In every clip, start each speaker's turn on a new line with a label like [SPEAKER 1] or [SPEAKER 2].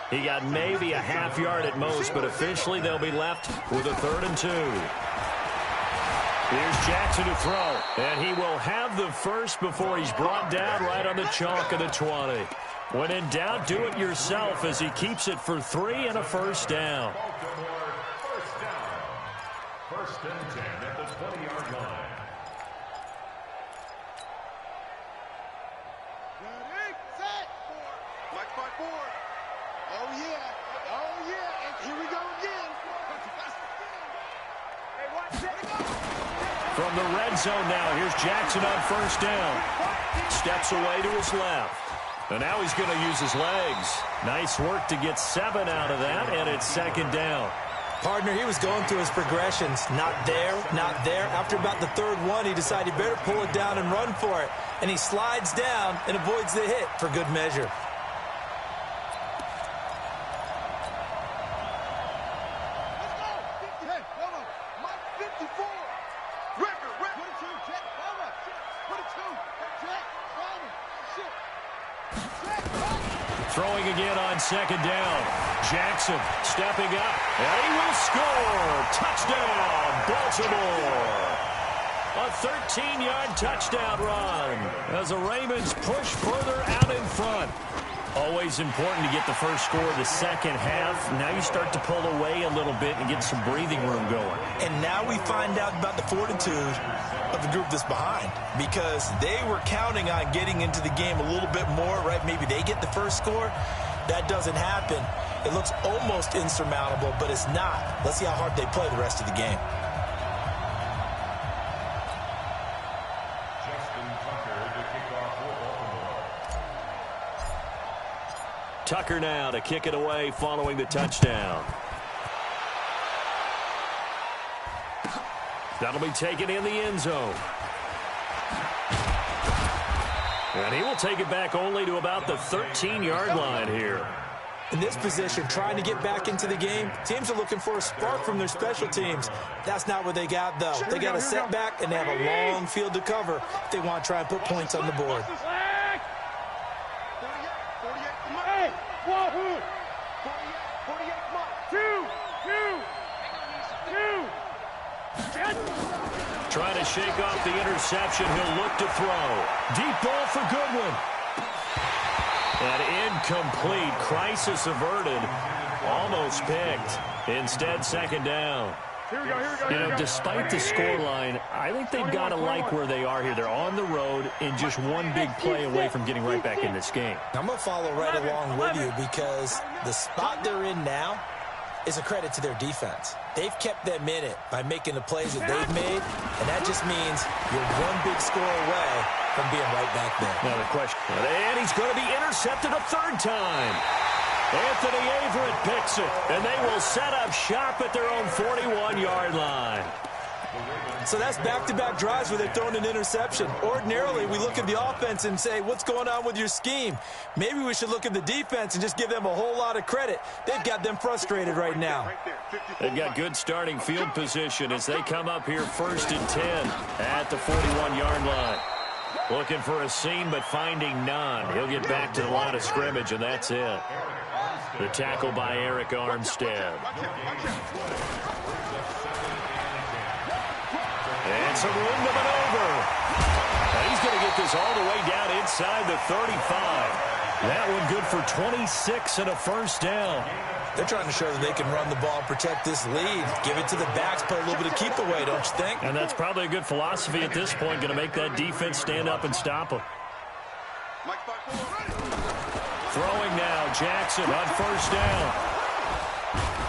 [SPEAKER 1] He got maybe a half yard at most, but officially they'll be left with a 3rd and 2. Here's Jackson to throw, and he will have the first before he's brought down right on the chalk of the 20. When in doubt, do it yourself as he keeps it for 3 and a first down.
[SPEAKER 2] First and 10 at the 20-yard line.
[SPEAKER 3] Ready, set, Mike 5-4. Oh, yeah. Oh, yeah. And here we go again. Hey, watch it.
[SPEAKER 1] From the red zone now, here's Jackson on first down. Steps away to his left. And now he's going to use his legs. Nice work to get 7 out of that, and it's 2nd down.
[SPEAKER 4] Partner, he was going through his progressions. Not there, not there. After about the 3rd one, he decided he better pull it down and run for it. And he slides down and avoids the hit for good measure.
[SPEAKER 1] Throwing again on 2nd down. Jackson stepping up, and he will score. Touchdown, Baltimore. A 13-yard touchdown run as the Ravens push further out in front. Always important to get the first score of the second half. Now you start to pull away a little bit and get some breathing room going.
[SPEAKER 4] And now we find out about the fortitude of the group that's behind, because they were counting on getting into the game a little bit more, right? Maybe they get the first score. That doesn't happen. It looks almost insurmountable, but it's not. Let's see how hard they play the rest of the game.
[SPEAKER 1] Tucker now to kick it away following the touchdown. That'll be taken in the end zone. And he will take it back only to about the 13-yard line here.
[SPEAKER 4] In this position, trying to get back into the game, teams are looking for a spark from their special teams. That's not what they got, though. They got a setback, and they have a long field to cover if they want to try and put points on the board.
[SPEAKER 1] Trying to shake off the interception. He'll look to throw. Deep ball for Goodwin. And incomplete. Crisis averted. Almost picked. Instead, 2nd down.
[SPEAKER 3] Here we go.
[SPEAKER 1] You know, despite the scoreline, I think they've got to like where they are here. They're on the road and just one big play away from getting right back in this game.
[SPEAKER 4] I'm going to follow right along with you, because the spot they're in now is a credit to their defense. They've kept them in it by making the plays that they've made, and that just means you're one big score away from being right back there.
[SPEAKER 1] Now the question, and he's going to be intercepted a 3rd time. Anthony Averett picks it, and they will set up shop at their own 41-yard line.
[SPEAKER 4] So that's back-to-back drives where they've thrown an interception. Ordinarily, we look at the offense and say, what's going on with your scheme? Maybe we should look at the defense and just give them a whole lot of credit. They've got them frustrated right now.
[SPEAKER 1] They've got good starting field position as they come up here 1st and 10 at the 41-yard line. Looking for a seam, but finding none. He'll get back to the line of scrimmage, and that's it. The tackle by Eric Armstead. And some room to maneuver. And he's going to get this all the way down inside the 35. That one good for 26 and a first down.
[SPEAKER 4] They're trying to show that they can run the ball and protect this lead. Give it to the backs, put a little bit of keep away, don't you think?
[SPEAKER 1] And that's probably a good philosophy at this point, going to make that defense stand up and stop them. Throwing now, Jackson on first down.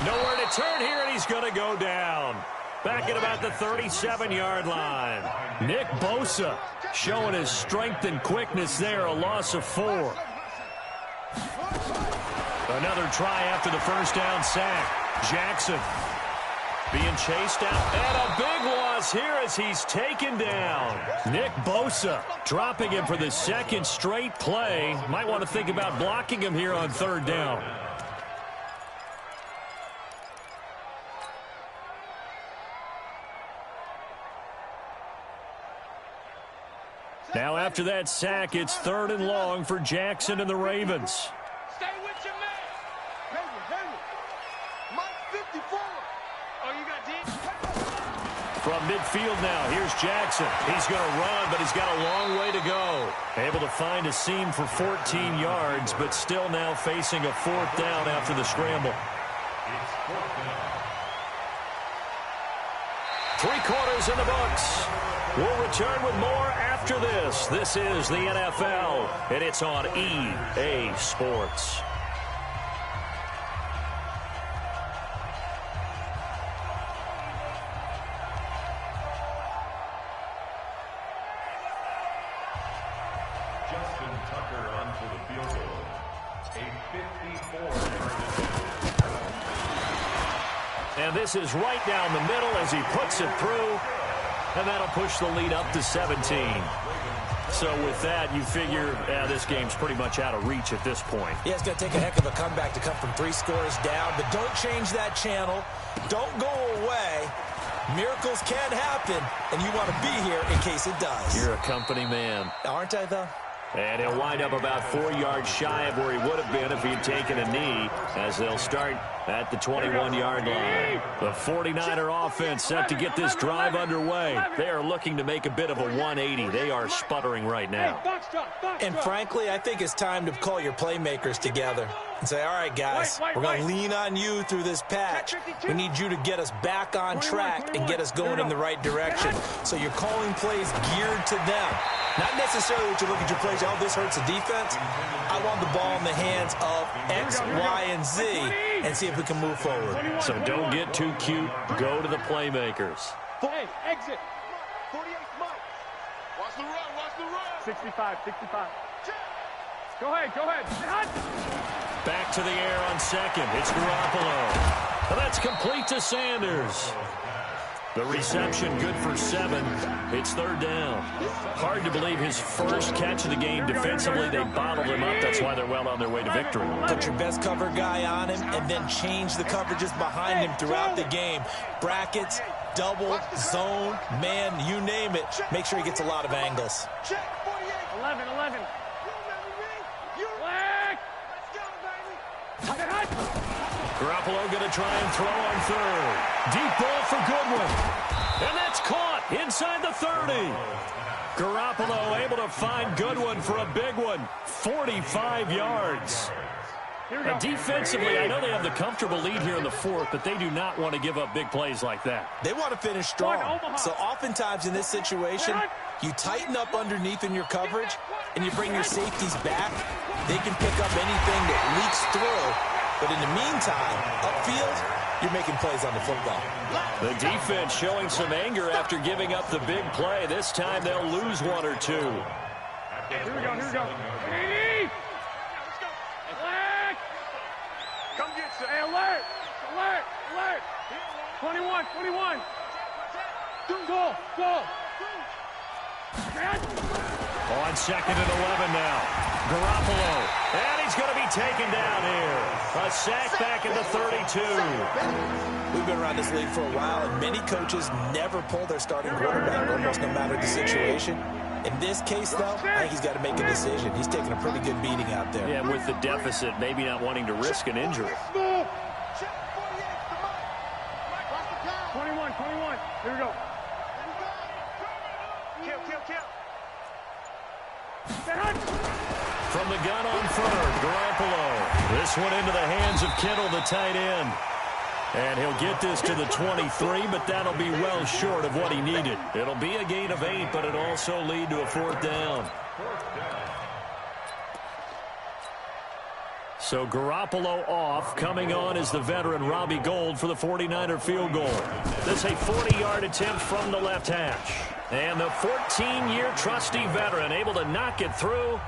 [SPEAKER 1] Nowhere to turn here, and he's going to go down. Back at about the 37-yard line. Nick Bosa showing his strength and quickness there, a loss of 4. Another try after the first down sack. Jackson being chased out, and a big loss here as he's taken down. Nick Bosa dropping him for the 2nd straight play. Might want to think about blocking him here on 3rd down. Now after that sack, it's 3rd and long for Jackson and the Ravens.
[SPEAKER 3] Stay with your man. Mike 54. Oh, you got deep.
[SPEAKER 1] From midfield now, here's Jackson. He's going to run, but he's got a long way to go. Able to find a seam for 14 yards, but still now facing a fourth down after the scramble. Three quarters in the books. We'll return with more after this. This is the NFL, and it's on EA Sports. And this is right down the middle as he puts it through. And that'll push the lead up to 17. So with that, you figure this game's pretty much out of reach at this point.
[SPEAKER 4] Yeah, it's going to take a heck of a comeback to come from 3 scores down. But don't change that channel. Don't go away. Miracles can happen, and you want to be here in case it does.
[SPEAKER 1] You're a company man.
[SPEAKER 4] Aren't I, though?
[SPEAKER 1] And he'll wind up about 4 yards shy of where he would have been if he'd taken a knee, as they'll start at the 21-yard line. The 49er offense set to get this drive underway. They are looking to make a bit of a 180. They are sputtering right now.
[SPEAKER 4] And frankly, I think it's time to call your playmakers together and say, all right, guys, we're going to lean on you through this patch. We need you to get us back on track and get us going in the right direction. So you're calling plays geared to them. Not necessarily that you look at your plays, oh, this hurts the defense. I want the ball in the hands of X, Y, and Z and see if we can move forward.
[SPEAKER 1] So don't get too cute. Go to the playmakers.
[SPEAKER 3] Hey, exit. 48 Mike. Watch the run, watch the run.
[SPEAKER 5] 65. Go ahead.
[SPEAKER 1] Back to the air on second. It's Garoppolo. Well, that's complete to Sanders. The reception good for 7. It's third down. Hard to believe his first catch of the game defensively. They bottled him up. That's why they're well on their way to victory.
[SPEAKER 4] Put your best cover guy on him and then change the coverages behind him throughout the game. Brackets, double, zone, man, you name it. Make sure he gets a lot of angles.
[SPEAKER 5] 11.
[SPEAKER 1] Garoppolo going to try and throw on third. Deep ball for Goodwin. And that's caught inside the 30. Garoppolo able to find Goodwin for a big one. 45 yards. Defensively, I know they have the comfortable lead here in the fourth, but they do not want to give up big plays like that.
[SPEAKER 4] They want to finish strong. So oftentimes in this situation, you tighten up underneath in your coverage, and you bring your safeties back. They can pick up anything that leaks through. But in the meantime, upfield, you're making plays on the football.
[SPEAKER 1] The defense showing some anger after giving up the big play. This time they'll lose 1 or 2.
[SPEAKER 5] Here we go. Hey!
[SPEAKER 3] Come get some.
[SPEAKER 5] Hey, alert! 21. Go!
[SPEAKER 1] On second and 11 now. Garoppolo. And he's going to be taken down here. A sack back at the 32.
[SPEAKER 4] We've been around this league for a while, and many coaches never pull their starting quarterback, almost no matter the situation. In this case, though, I think he's got to make a decision. He's taking a pretty good beating out there.
[SPEAKER 1] Yeah, with the deficit, maybe not wanting to risk an injury.
[SPEAKER 5] 21. Here we go.
[SPEAKER 3] Kill.
[SPEAKER 1] From the gun on third, Garoppolo. This one into the hands of Kittle, the tight end. And he'll get this to the 23, but that'll be well short of what he needed. It'll be a gain of 8, but it'll also lead to a fourth down. So Garoppolo off. Coming on is the veteran Robbie Gould for the 49er field goal. This a 40-yard attempt from the left hash. And the 14-year trusty veteran able to knock it through.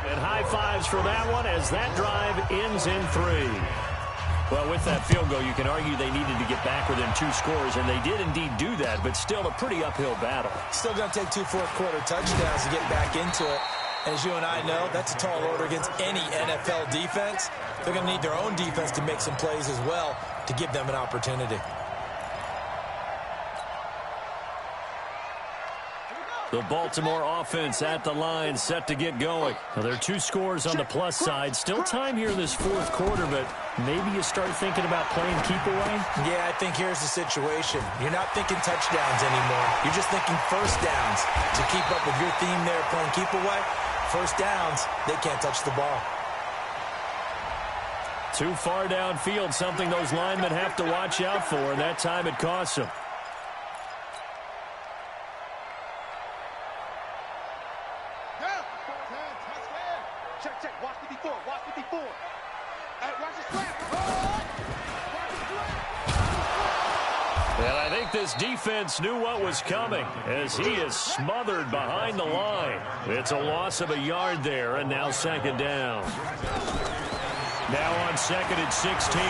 [SPEAKER 1] And high fives for that one as that drive ends in 3. Well, with that field goal, you can argue they needed to get back within 2 scores, and they did indeed do that, but still a pretty uphill battle.
[SPEAKER 4] Still going to take 2 fourth-quarter touchdowns to get back into it. As you and I know, that's a tall order against any NFL defense. They're going to need their own defense to make some plays as well to give them an opportunity.
[SPEAKER 1] The Baltimore offense at the line, set to get going. Now, there are 2 scores on the plus side. Still time here in this 4th quarter, but maybe you start thinking about playing keep away?
[SPEAKER 4] Yeah, I think here's the situation. You're not thinking touchdowns anymore. You're just thinking first downs. To keep up with your theme there playing keep away, first downs, they can't touch the ball.
[SPEAKER 1] Too far downfield, something those linemen have to watch out for, and that time it costs them.
[SPEAKER 3] Check. Watch the before. Hey, watch the slap.
[SPEAKER 1] And I think this defense knew what was coming as he is smothered behind the line. It's a loss of a yard there, and now 2nd down. Now on 2nd and 16.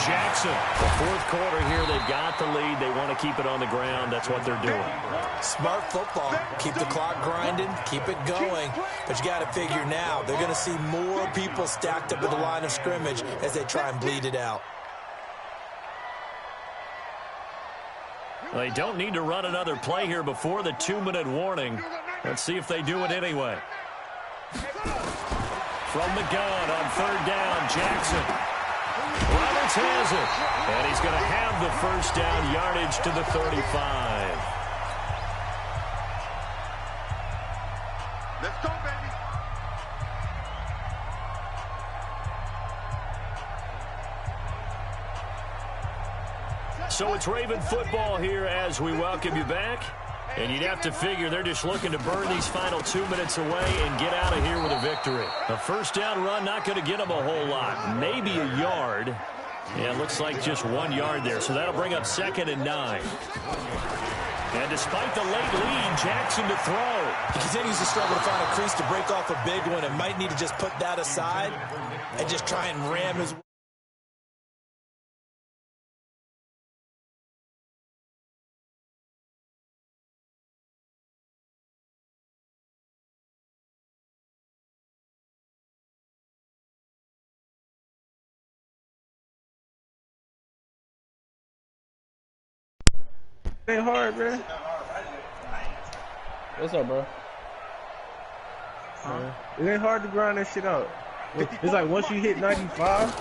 [SPEAKER 1] Jackson. The 4th quarter here, they've got the lead. They want to keep it on the ground. That's what they're doing.
[SPEAKER 4] Smart football. Keep the clock grinding. Keep it going. But you got to figure now, they're going to see more people stacked up at the line of scrimmage as they try and bleed it out.
[SPEAKER 1] They don't need to run another play here before the 2-minute warning. Let's see if they do it anyway. From the gun on 3rd down, Jackson. Roberts has it. And he's going to have the first down, yardage to the 35.
[SPEAKER 3] Let's go, baby.
[SPEAKER 1] So it's Raven football here as we welcome you back. And you'd have to figure they're just looking to burn these final 2 minutes away and get out of here with a victory. A first down run not going to get them a whole lot. Maybe a yard. Yeah, it looks like just 1 yard there. So that'll bring up 2nd and 9. And despite the late lead, Jackson to throw.
[SPEAKER 4] He continues to struggle to find a crease to break off a big one and might need to just put that aside and just try and ram his
[SPEAKER 6] It ain't hard, bro. What's up, bro? It ain't hard to grind that shit out. It's like once you hit 95,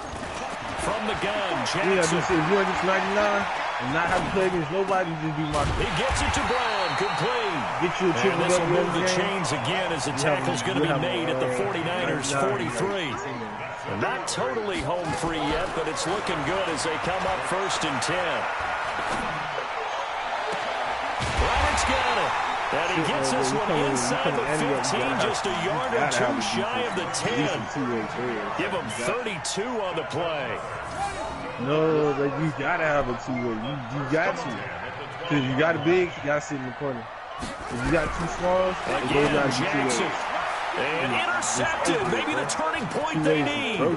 [SPEAKER 1] From the gun,
[SPEAKER 6] yeah,
[SPEAKER 1] Jackson.
[SPEAKER 6] if you want to get 99 and not have to play against nobody, just be my
[SPEAKER 1] He gets it to Brown. Complete.
[SPEAKER 6] get you a
[SPEAKER 1] And
[SPEAKER 6] triple
[SPEAKER 1] this will
[SPEAKER 6] double
[SPEAKER 1] move the
[SPEAKER 6] game.
[SPEAKER 1] chains again as the tackle's going to be made at the 49ers 43. And not totally home free yet, but it's looking good as they come up 1st and 10. Roberts got it. And he gets this one inside the 15, just a yard or 2 shy of the 10. Give him 32 on the play.
[SPEAKER 6] No, like you gotta have a two-way. You got to. Because you got a big, you gotta sit in the corner. If you got 2 smalls, it goes
[SPEAKER 1] Again,
[SPEAKER 6] down to
[SPEAKER 1] Jackson.
[SPEAKER 6] 2 ways.
[SPEAKER 1] And intercepted. Maybe the turning point they need.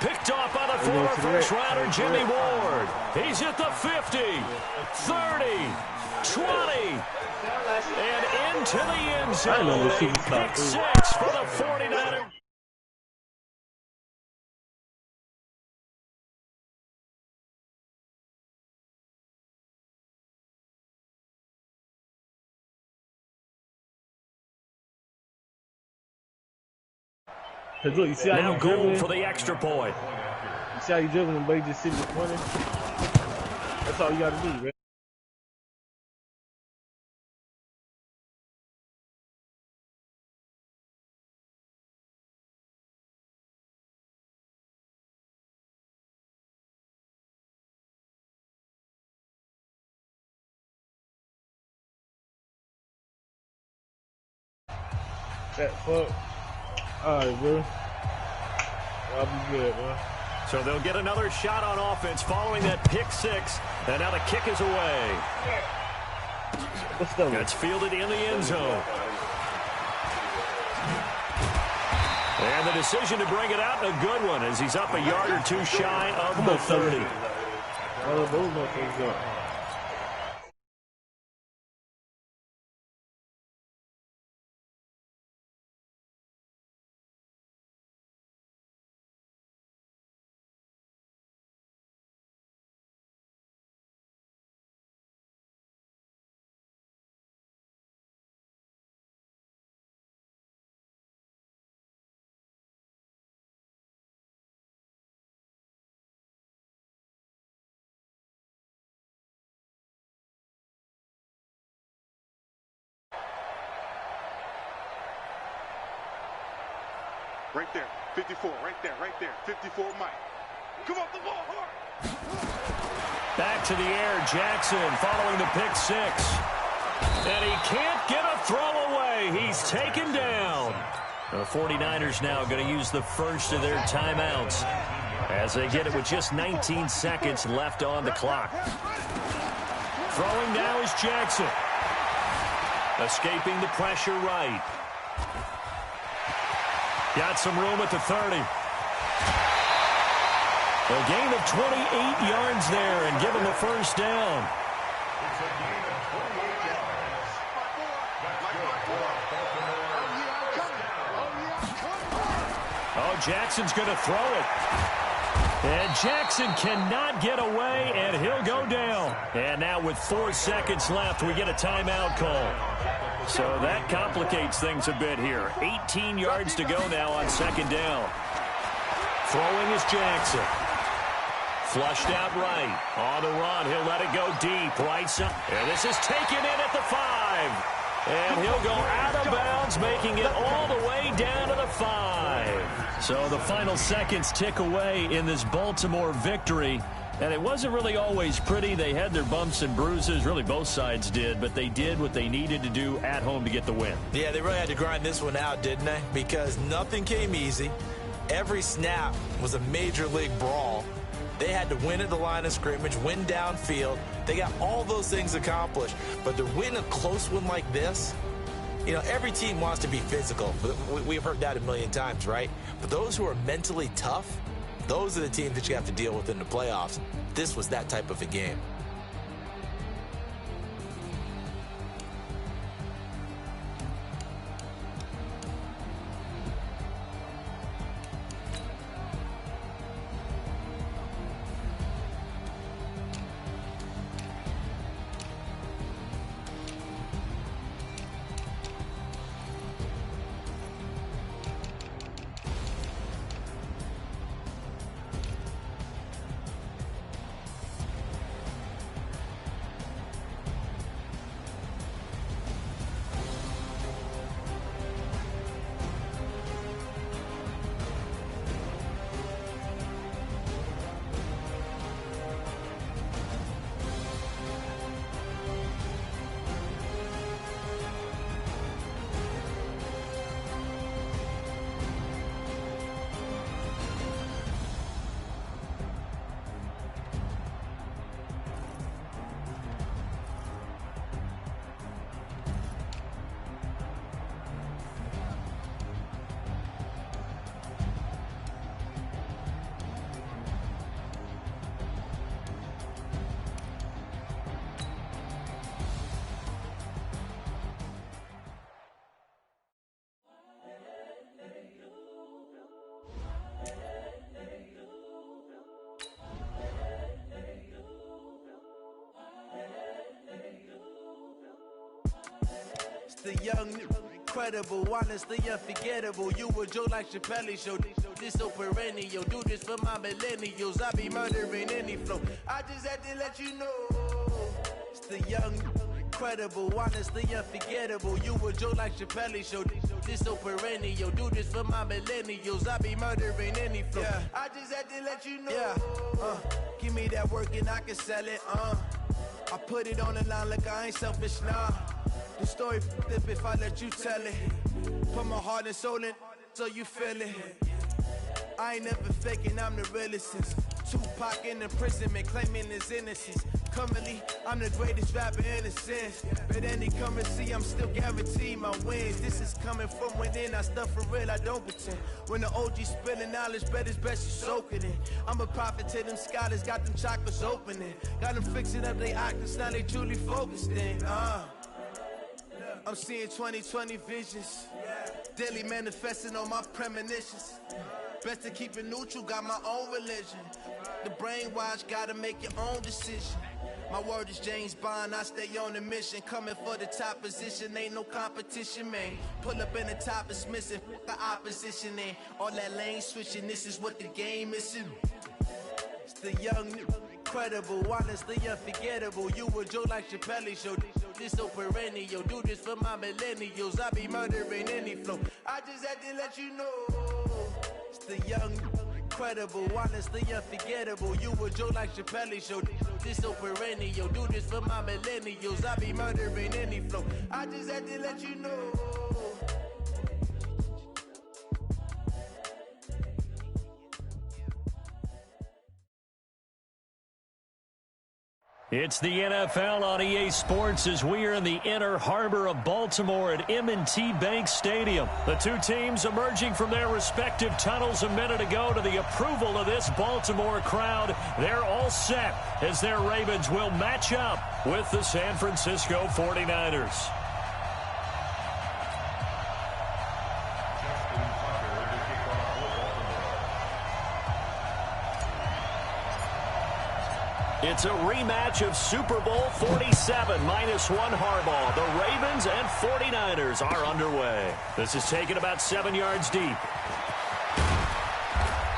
[SPEAKER 1] Picked off by the former first-rounder Jimmy Ward. He's at the 50, 30, 20, and into the end zone. Pick 6 for the 49ers.
[SPEAKER 6] Cause look, you see how
[SPEAKER 1] Now
[SPEAKER 6] you
[SPEAKER 1] goal
[SPEAKER 6] dribbling?
[SPEAKER 1] for the extra point.
[SPEAKER 6] You see how you dribbling, but you just sit in the corner? That's all you gotta do, man. That fuck. Alright, bro. I'll be good, man.
[SPEAKER 1] So they'll get another shot on offense following that pick 6. And now the kick is away.
[SPEAKER 6] What's that?
[SPEAKER 1] It's fielded in the end zone. And the decision to bring it out, a good one, as he's up a yard or 2 shy of the 30.
[SPEAKER 6] Those motherfuckers go.
[SPEAKER 3] Right there. 54. Right there. 54 Mike. Come on, the ball hard.
[SPEAKER 1] Back to the air, Jackson following the pick six. And he can't get a throw away. He's taken down. The 49ers now going to use the first of their timeouts as they get it with just 19 seconds left on the clock. Throwing now is Jackson. Escaping the pressure right. Got some room at the 30. A gain of 28 yards there and give him a first down.
[SPEAKER 2] It's a gain of 28 yards.
[SPEAKER 1] Oh, Jackson's going to throw it. And Jackson cannot get away, and he'll go down. And now with 4 seconds left, we get a timeout call. So that complicates things a bit here. 18 yards to go now on second down. Throwing is Jackson. Flushed out right. On the run. He'll let it go deep. Right side. And this is taken in at the 5. And he'll go out of bounds, making it all the way down to the 5. So the final seconds tick away in this Baltimore victory. And it wasn't really always pretty. They had their bumps and bruises. Really, both sides did. But they did what they needed to do at home to get the win.
[SPEAKER 4] Yeah, they really had to grind this one out, didn't they? Because nothing came easy. Every snap was a major league brawl. They had to win at the line of scrimmage, win downfield. They got all those things accomplished. But to win a close one like this, you know, every team wants to be physical. We've heard that a million times, right? But those who are mentally tough, those are the teams that you have to deal with in the playoffs. This was that type of a game.
[SPEAKER 7] The young, incredible, honestly unforgettable. You a Joe like Chappelle show. This so perennial. Do this for my millennials. I be murdering any flow. I just had to let you know. It's the young, incredible, honestly unforgettable. You a Joe like Chappelle show. This so perennial. Do this for my millennials. I be murdering any flow. Yeah. I just had to let you know. Yeah. Give me that work and I can sell it. I put it on the line like I ain't selfish, nah. The story flip if I let you tell it. Put my heart and soul in so you feel it. I ain't never faking, I'm the realest since Tupac in imprisonment, claiming his innocence. Currently, I'm the greatest rapper in a sense. But any come and see, I'm still guaranteed my wins. This is coming from within, I stuff for real, I don't pretend. When the OG spilling knowledge, bet it's best you soak it in. I'm a prophet to them scholars, got them chakras opening. Got them fixing up they octaves, now they truly focused in. I'm seeing 2020 visions. Daily manifesting on my premonitions. Best to keep it neutral, got my own religion. The brainwash, gotta make your own decision. My word is James Bond, I stay on a mission. Coming for the top position, ain't no competition, man. Pull up in the top is missing, the opposition in. All that lane switching, this is what the game is. It's the young, incredible, honestly unforgettable. You a Joe like Chappelle show. This so perennial. Do this for my millennials. I be murdering any flow. I just had to let you know. the young, incredible, honestly unforgettable. You a Joe like Chappelle show. This so perennial. Do this for my millennials. I be murdering any flow. I just had to let you know.
[SPEAKER 1] It's the NFL on EA Sports as we are in the inner harbor of Baltimore at M&T Bank Stadium. The two teams emerging from their respective tunnels a minute ago to the approval of this Baltimore crowd. They're all set as their Ravens will match up with the San Francisco 49ers. It's a rematch of Super Bowl 47 -1 Harbaugh. The Ravens and 49ers are underway. This is taken about 7 yards deep.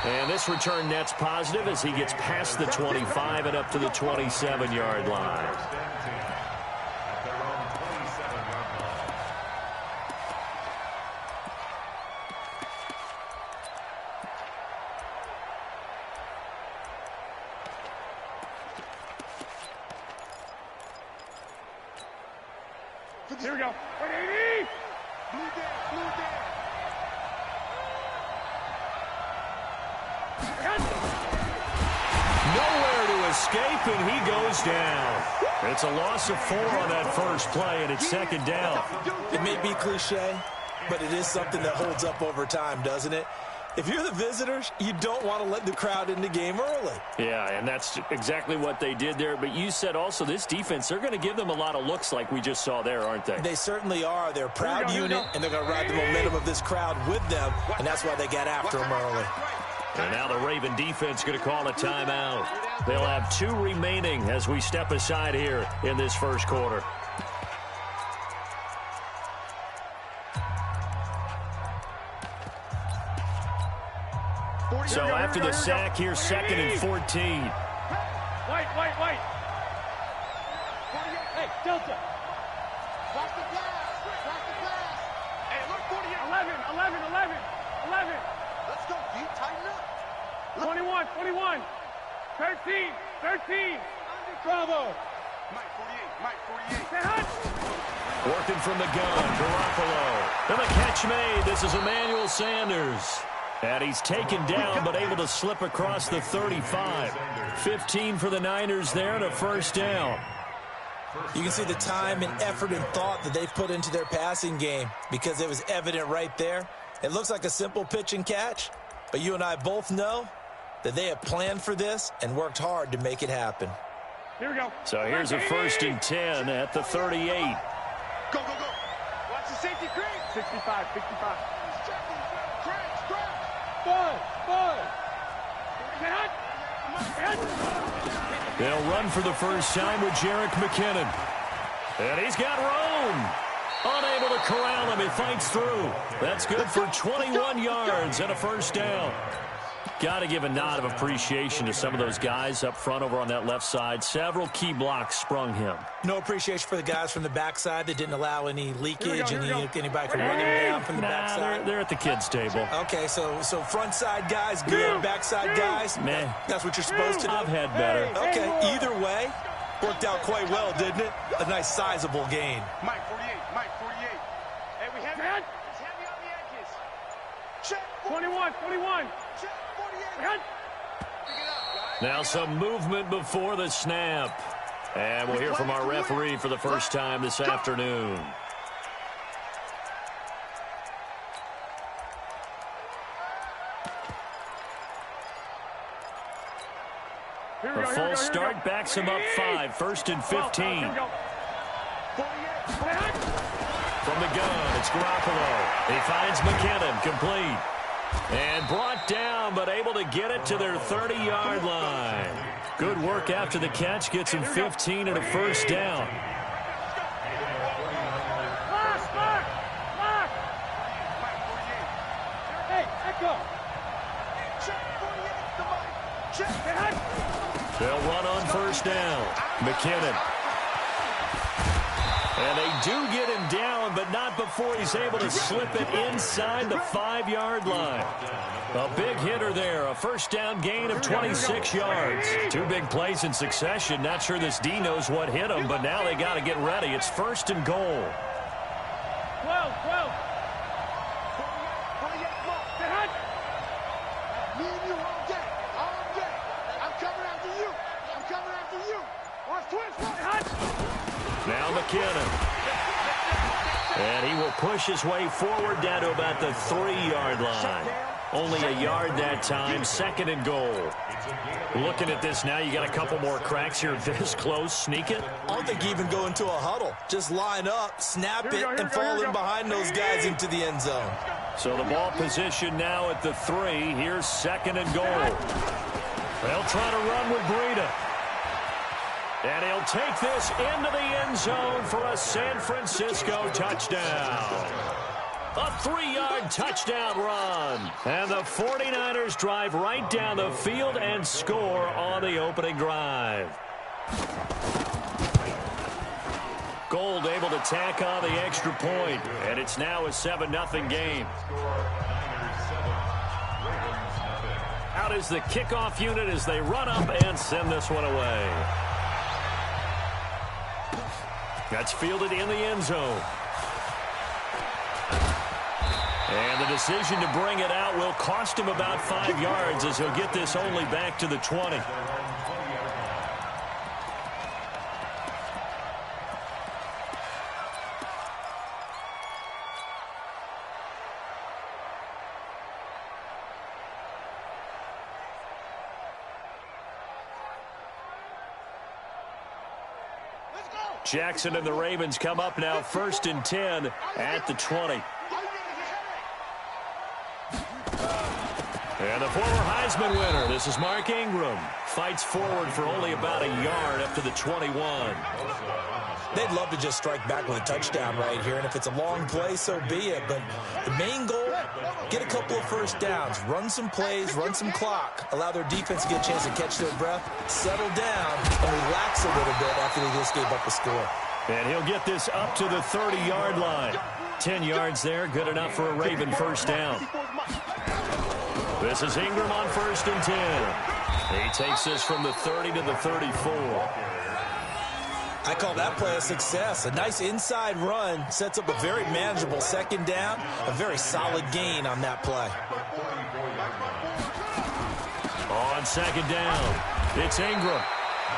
[SPEAKER 1] And this return net's positive as he gets past the 25 and up to the 27-yard line.
[SPEAKER 5] Here we go. 180!
[SPEAKER 3] Blue down, blue down.
[SPEAKER 1] Nowhere to escape, and he goes down. It's a loss of 4 on that first play, and it's second down.
[SPEAKER 4] It may be cliche, but it is something that holds up over time, doesn't it? If you're the visitors, you don't want to let the crowd in the game early.
[SPEAKER 1] Yeah, and that's exactly what they did there. But you said also this defense, they're going to give them a lot of looks like we just saw there, aren't they?
[SPEAKER 4] They certainly are. They're a proud unit, and they're going to ride the momentum of this crowd with them, and that's why they got after them early.
[SPEAKER 1] And now the Raven defense going to call a timeout. They'll have 2 remaining as we step aside here in this first quarter. So after the sack, here's 2nd and 14.
[SPEAKER 5] White. Hey, Delta.
[SPEAKER 3] Watch the glass.
[SPEAKER 5] Hey, look, 11.
[SPEAKER 3] Let's go, D. Tighten up.
[SPEAKER 5] 21. 13. Bravo.
[SPEAKER 3] Mike 48.
[SPEAKER 5] Say hut.
[SPEAKER 1] Working from the gun, Garoppolo. And the catch made. This is Emmanuel Sanders. And he's taken down, but able to slip across the 35. 15 for the Niners there, and a first down.
[SPEAKER 4] You can see the time and effort and thought that they've put into their passing game because it was evident right there. It looks like a simple pitch and catch, but you and I both know that they have planned for this and worked hard to make it happen.
[SPEAKER 5] Here we go.
[SPEAKER 1] So here's a 1st and 10 at the 38.
[SPEAKER 3] Go. Watch the safety creep.
[SPEAKER 5] 65.
[SPEAKER 1] They'll run for the first time with Jerick McKinnon. And he's got Rome. Unable to corral him. He fights through. That's good for 21 yards and a first down. Got to give a nod of appreciation to some of those guys up front over on that left side. Several key blocks sprung him.
[SPEAKER 4] No appreciation for the guys from the backside that didn't allow any leakage and anybody could run them down from the backside.
[SPEAKER 1] They're at the kids' table.
[SPEAKER 4] Okay, so front side guys good, backside guys,
[SPEAKER 1] man.
[SPEAKER 4] That's what you're supposed to do.
[SPEAKER 1] I've had better.
[SPEAKER 4] Okay, either way, worked out quite well, didn't it? A nice sizable gain.
[SPEAKER 3] Mike 48. Hey, we have it. It's heavy on the edges. Check.
[SPEAKER 5] 21.
[SPEAKER 3] Check 48.
[SPEAKER 1] Now some movement before the snap. And we'll hear from our referee for the first time this afternoon. A false start backs him up 5. 1st and 15. From the gun, it's Garoppolo. He finds McKinnon, complete. And brought down, but able to get it to their 30-yard line. Good work after the catch. Gets him 15 and a first down.
[SPEAKER 5] Hey, Echo.
[SPEAKER 1] They'll run on first down. McKinnon. And they do get him down, but not before he's able to slip it inside the 5-yard line. A big hitter there, a first down gain of 26 yards. 2 big plays in succession. Not sure this D knows what hit him, but now they got to get ready. It's 1st and goal.
[SPEAKER 5] 12.
[SPEAKER 3] Me and you all day. I'm coming after you. Watch twins.
[SPEAKER 1] Now McKinnon. And he will push his way forward down to about the 3-yard line. Only a yard that time, 2nd and goal. Looking at this now, you got a couple more cracks here this close. Sneak it.
[SPEAKER 4] I don't think you even go into a huddle. Just line up, snap it, and fall in behind those guys into the end zone.
[SPEAKER 1] So the ball position now at the 3. Here's 2nd and goal. They'll try to run with Breida. And he'll take this into the end zone for a San Francisco touchdown. A 3-yard touchdown run. And the 49ers drive right down the field and score on the opening drive. Gold able to tack on the extra point. And it's now a 7-0 game. Out is the kickoff unit as they run up and send this one away. That's fielded in the end zone. And the decision to bring it out will cost him about 5 yards as he'll get this only back to the 20. Jackson and the Ravens come up now 1st and 10 at the 20. And the former Heisman winner, this is Mark Ingram, fights forward for only about a yard up to the 21.
[SPEAKER 4] They'd love to just strike back with a touchdown right here, and if it's a long play, so be it. But the main goal, get a couple of first downs, run some plays, run some clock, allow their defense to get a chance to catch their breath, settle down, and relax a little bit after they just gave up a score.
[SPEAKER 1] And he'll get this up to the 30-yard line. 10 yards there, good enough for a Raven first down. This is Ingram on 1st and 10. He takes this from the 30 to the 34.
[SPEAKER 4] I call that play a success. A nice inside run sets up a very manageable 2nd down. A very solid gain on that play.
[SPEAKER 1] On 2nd down, it's Ingram.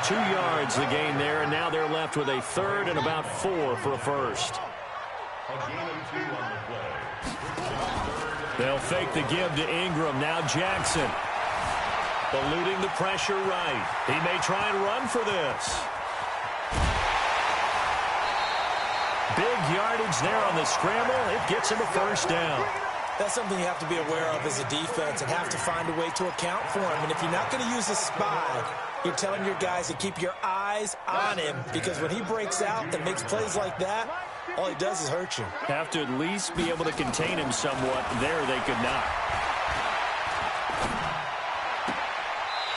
[SPEAKER 1] 2 yards the gain there, and now they're left with a 3rd and about 4 for a first. They'll fake the give to Ingram. Now Jackson. Eluding the pressure right. He may try and run for this. Big yardage there on the scramble. It gets him a first down.
[SPEAKER 4] That's something you have to be aware of as a defense and have to find a way to account for him. And if you're not going to use a spy, you're telling your guys to keep your eyes on him, because when he breaks out and makes plays like that, all he does is hurt you.
[SPEAKER 1] Have to at least be able to contain him somewhat. There they could not.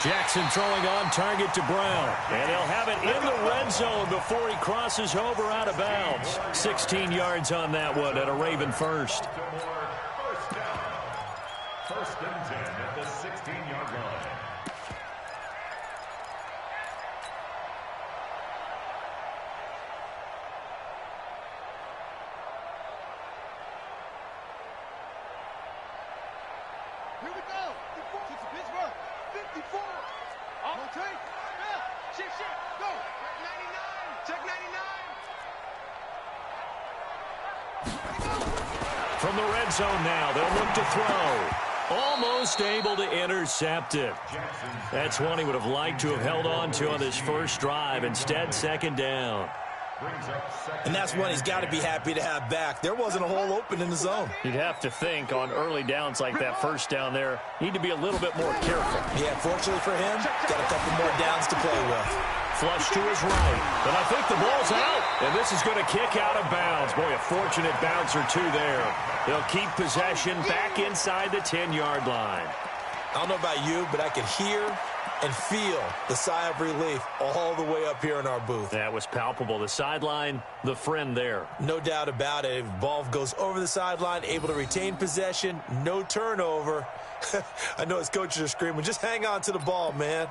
[SPEAKER 1] Jackson throwing on target to Brown. And he'll have it in the red zone before he crosses over out of bounds. 16 yards on that one at a Raven first.
[SPEAKER 2] First and 10 at the 16-yard line.
[SPEAKER 3] Here we go. Kick to Pittsburgh. 54. On take. Shift. Go. 99. Check 99.
[SPEAKER 1] From the red zone now, they'll look to throw. Almost able to intercept it. That's one he would have liked to have held on to on this first drive. Instead, 2nd down.
[SPEAKER 4] And that's one he's got to be happy to have back. There wasn't a hole open in the zone.
[SPEAKER 1] You'd have to think on early downs like that first down there, need to be a little bit more careful.
[SPEAKER 4] Yeah, fortunately for him, got a couple more downs to play with.
[SPEAKER 1] Flush to his right. But I think the ball's out. And this is going to kick out of bounds. Boy, a fortunate bounce or two there. They'll keep possession back inside the 10-yard line.
[SPEAKER 4] I don't know about you, but I could hear and feel the sigh of relief all the way up here in our booth.
[SPEAKER 1] That was palpable. The sideline, the friend there.
[SPEAKER 4] No doubt about it. Ball goes over the sideline, able to retain possession, no turnover. I know his coaches are screaming, just hang on to the ball, man.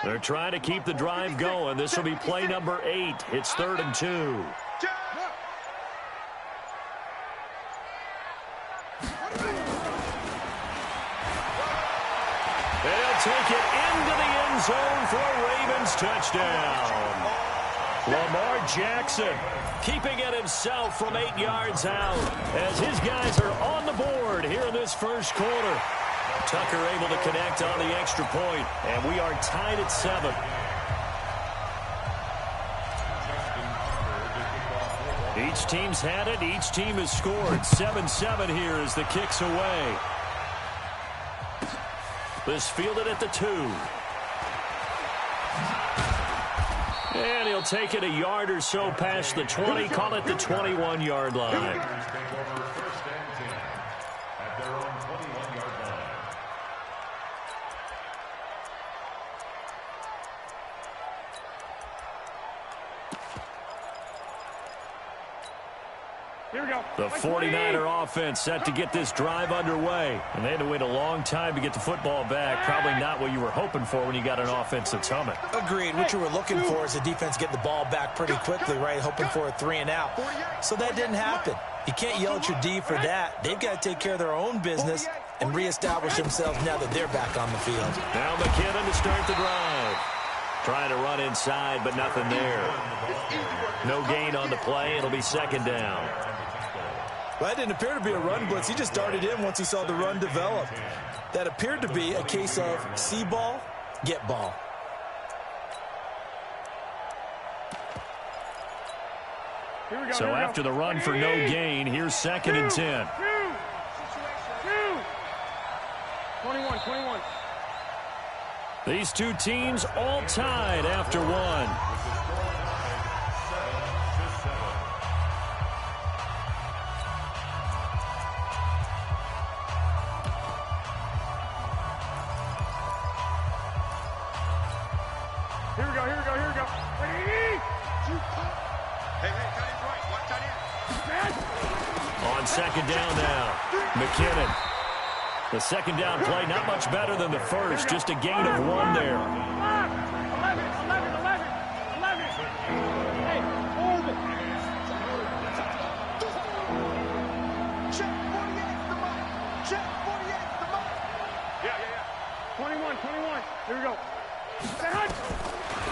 [SPEAKER 1] They're trying to keep the drive going. This will be play number 8. It's 3rd and 2. They'll take it into the end zone for a Ravens touchdown. Lamar Jackson keeping it himself from 8 yards out as his guys are on the board here in this first quarter. Tucker able to connect on the extra point, and we are tied at 7. Each team's had it. Each team has scored. 7-7 here as the kick's away. This fielded at the 2. And he'll take it a yard or so past the 20, call it the 21-yard line.
[SPEAKER 5] Here we go.
[SPEAKER 1] The 49er offense set to get this drive underway. And they had to wait a long time to get the football back. Probably not what you were hoping for when you got an offense that's humming.
[SPEAKER 4] Agreed. What you were looking for is the defense getting the ball back pretty quickly, right? Hoping for a 3 and out. So that didn't happen. You can't yell at your D for that. They've got to take care of their own business and reestablish themselves now that they're back on the field.
[SPEAKER 1] Now McKinnon to start the drive. Trying to run inside, but nothing there. No gain on the play. It'll be 2nd down.
[SPEAKER 4] Well, that didn't appear to be a run blitz. He just darted in once he saw the run develop. That appeared to be a case of see ball, get ball.
[SPEAKER 5] Here we go.
[SPEAKER 1] So after the run for no gain, here's 2nd and 10.
[SPEAKER 5] 21.
[SPEAKER 1] These two teams all tied after 1.
[SPEAKER 5] Here we go.
[SPEAKER 3] Hey, tight end right. Watch tight end.
[SPEAKER 1] On 2nd down now, McKinnon. The 2nd down play, not much better than the first, just a gain of 1 there.
[SPEAKER 5] 11. Hey, hold it.
[SPEAKER 3] Check 48's the mark. Check 48's the mark. Yeah.
[SPEAKER 5] 21. Here we go.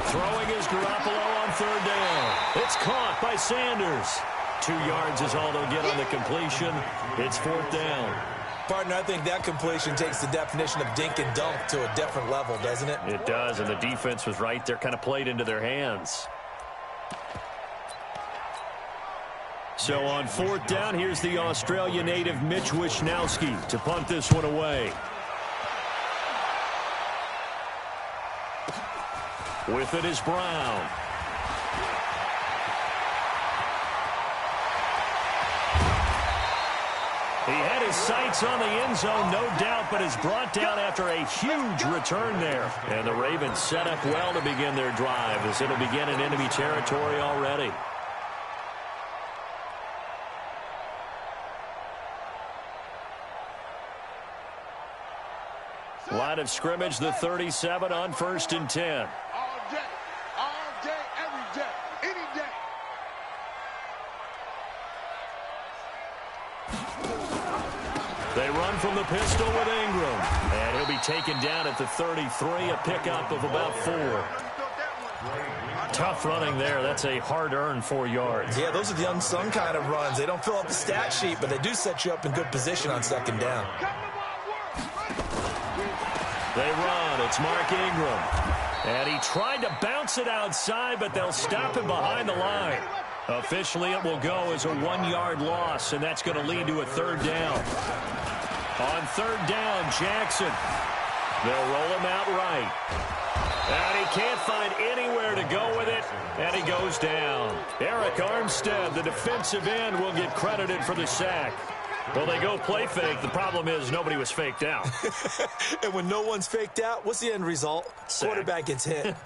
[SPEAKER 1] Throwing is Garoppolo on 3rd down. It's caught by Sanders. 2 yards is all they'll get on the completion. It's 4th down.
[SPEAKER 4] Partner, I think that completion takes the definition of dink and dunk to a different level, doesn't it?
[SPEAKER 1] It does, and the defense was right there, kind of played into their hands. So on 4th down, here's the Australia native Mitch Wishnowsky to punt this one away. With it is Brown. He had his sights on the end zone, no doubt, but is brought down after a huge return there. And the Ravens set up well to begin their drive as it'll begin in enemy territory already. Line of scrimmage, the 37 on 1st and 10.
[SPEAKER 3] All day, every day, any day.
[SPEAKER 1] They run from the pistol with Ingram. And he'll be taken down at the 33, a pickup of about 4. Tough running there. That's a hard-earned 4 yards.
[SPEAKER 4] Yeah, those are the unsung kind of runs. They don't fill up the stat sheet, but they do set you up in good position on 2nd down.
[SPEAKER 1] They run. It's Mark Ingram. And he tried to bounce it outside, but they'll stop him behind the line. Officially, it will go as a 1-yard loss, and that's going to lead to a 3rd down. On 3rd down, Jackson They'll roll him out right. And he can't find anywhere to go with it, and he goes down. Eric Armstead, the defensive end, will get credited for the sack. Well, they go play fake. The problem is nobody was faked out.
[SPEAKER 4] And when no one's faked out, what's the end result?
[SPEAKER 1] Sack.
[SPEAKER 4] Quarterback gets hit.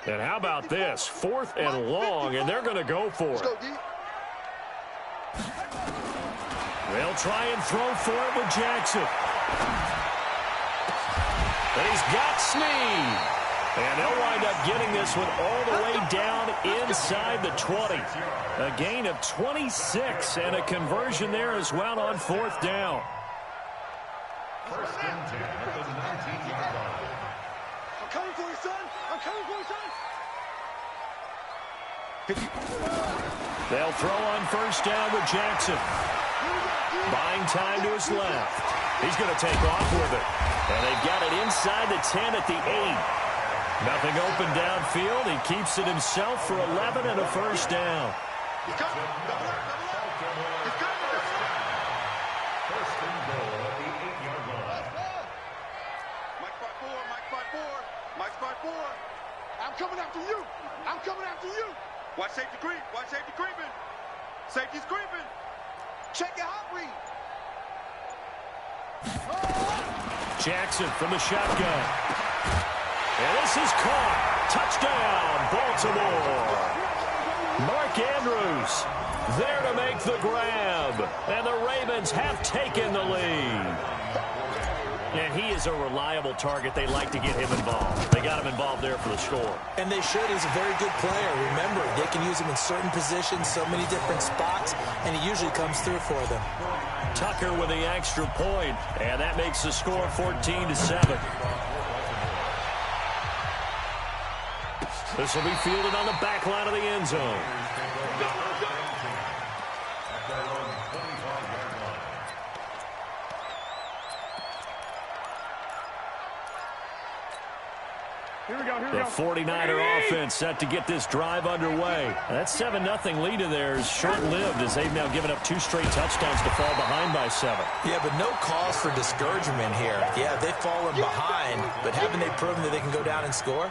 [SPEAKER 1] And how about this? 4th and long, and they're going to go for it. They'll try and throw for it with Jackson. And he's got Snead. And they'll wind up getting this one all the way down inside the 20. A gain of 26 and a conversion there as well on 4th down.
[SPEAKER 2] First and 10 at the 19-yard line.
[SPEAKER 3] I'm coming for you, son. I'm coming for you, son.
[SPEAKER 1] They'll throw on 1st down with Jackson. Buying time to his left. He's going to take off with it. And they've got it inside the 10 at the 8. Nothing open downfield. He keeps it himself for 11 and a 1st down.
[SPEAKER 3] He's coming. Double up. He's coming.
[SPEAKER 2] First and goal at the 8-yard line.
[SPEAKER 3] Mike spot 4. Mike spot 4. Mike spot 4. I'm coming after you. I'm coming after you. Watch safety creep. Watch safety creeping. Safety's creeping. Check your hot read.
[SPEAKER 1] Jackson from the shotgun. And this is caught. Touchdown, Baltimore. Mark Andrews there to make the grab. And the Ravens have taken the lead. And he is a reliable target. They like to get him involved. They got him involved there for the score.
[SPEAKER 4] And they should. He's a very good player. Remember, they can use him in certain positions, so many different spots, and he usually comes through for them.
[SPEAKER 1] Tucker with the extra point, and that makes the score 14-7. This will be fielded on the back line of the end zone. The 49er offense set to get this drive underway. That 7-0 lead of theirs short-lived as they've now given up 2 straight touchdowns to fall behind by 7.
[SPEAKER 4] Yeah, but no cause for discouragement here. Yeah, they've fallen behind, but haven't they proven that they can go down and score?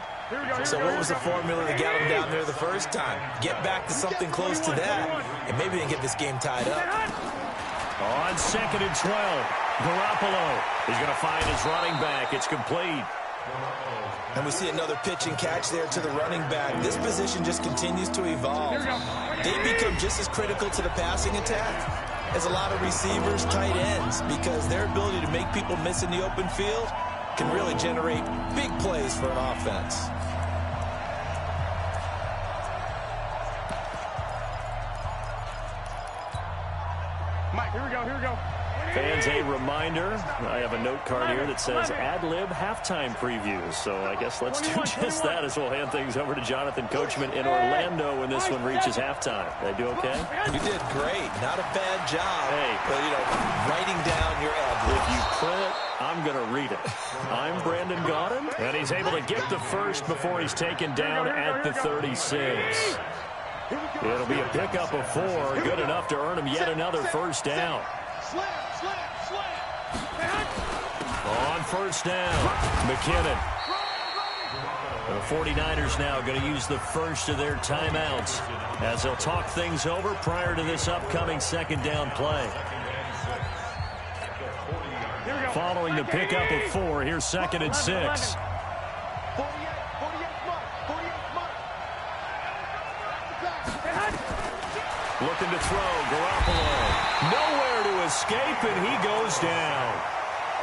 [SPEAKER 4] So what was the formula that got them down there the first time? Get back to something close to that, and maybe they can get this game tied up.
[SPEAKER 1] On 2nd and 12, Garoppolo is going to find his running back. It's complete.
[SPEAKER 4] And we see another pitch and catch there to the running back. This position just continues to evolve. They become just as critical to the passing attack as a lot of receivers, tight ends, because their ability to make people miss in the open field can really generate big plays for an offense.
[SPEAKER 5] Mike, here we go.
[SPEAKER 1] Fans, a reminder, I have a note card here that says ad-lib halftime previews. So I guess let's do just that as we'll hand things over to Jonathan Coachman in Orlando when this one reaches halftime. Did I do okay?
[SPEAKER 4] You did great. Not a bad job.
[SPEAKER 1] Hey.
[SPEAKER 4] But, writing down your ad-libs.
[SPEAKER 1] If you print it, I'm going to read it. I'm Brandon Gaudin, and he's able to get the first before he's taken down at the 36. It'll be a pickup of 4, good enough to earn him yet another 1st down.
[SPEAKER 3] Slam.
[SPEAKER 1] On 1st down, McKinnon. The 49ers now going to use the first of their timeouts as they'll talk things over prior to this upcoming 2nd down play. Following the pickup of 4, here's 2nd and 6. Looking to throw, Garoppolo. Nowhere to escape, and he goes down.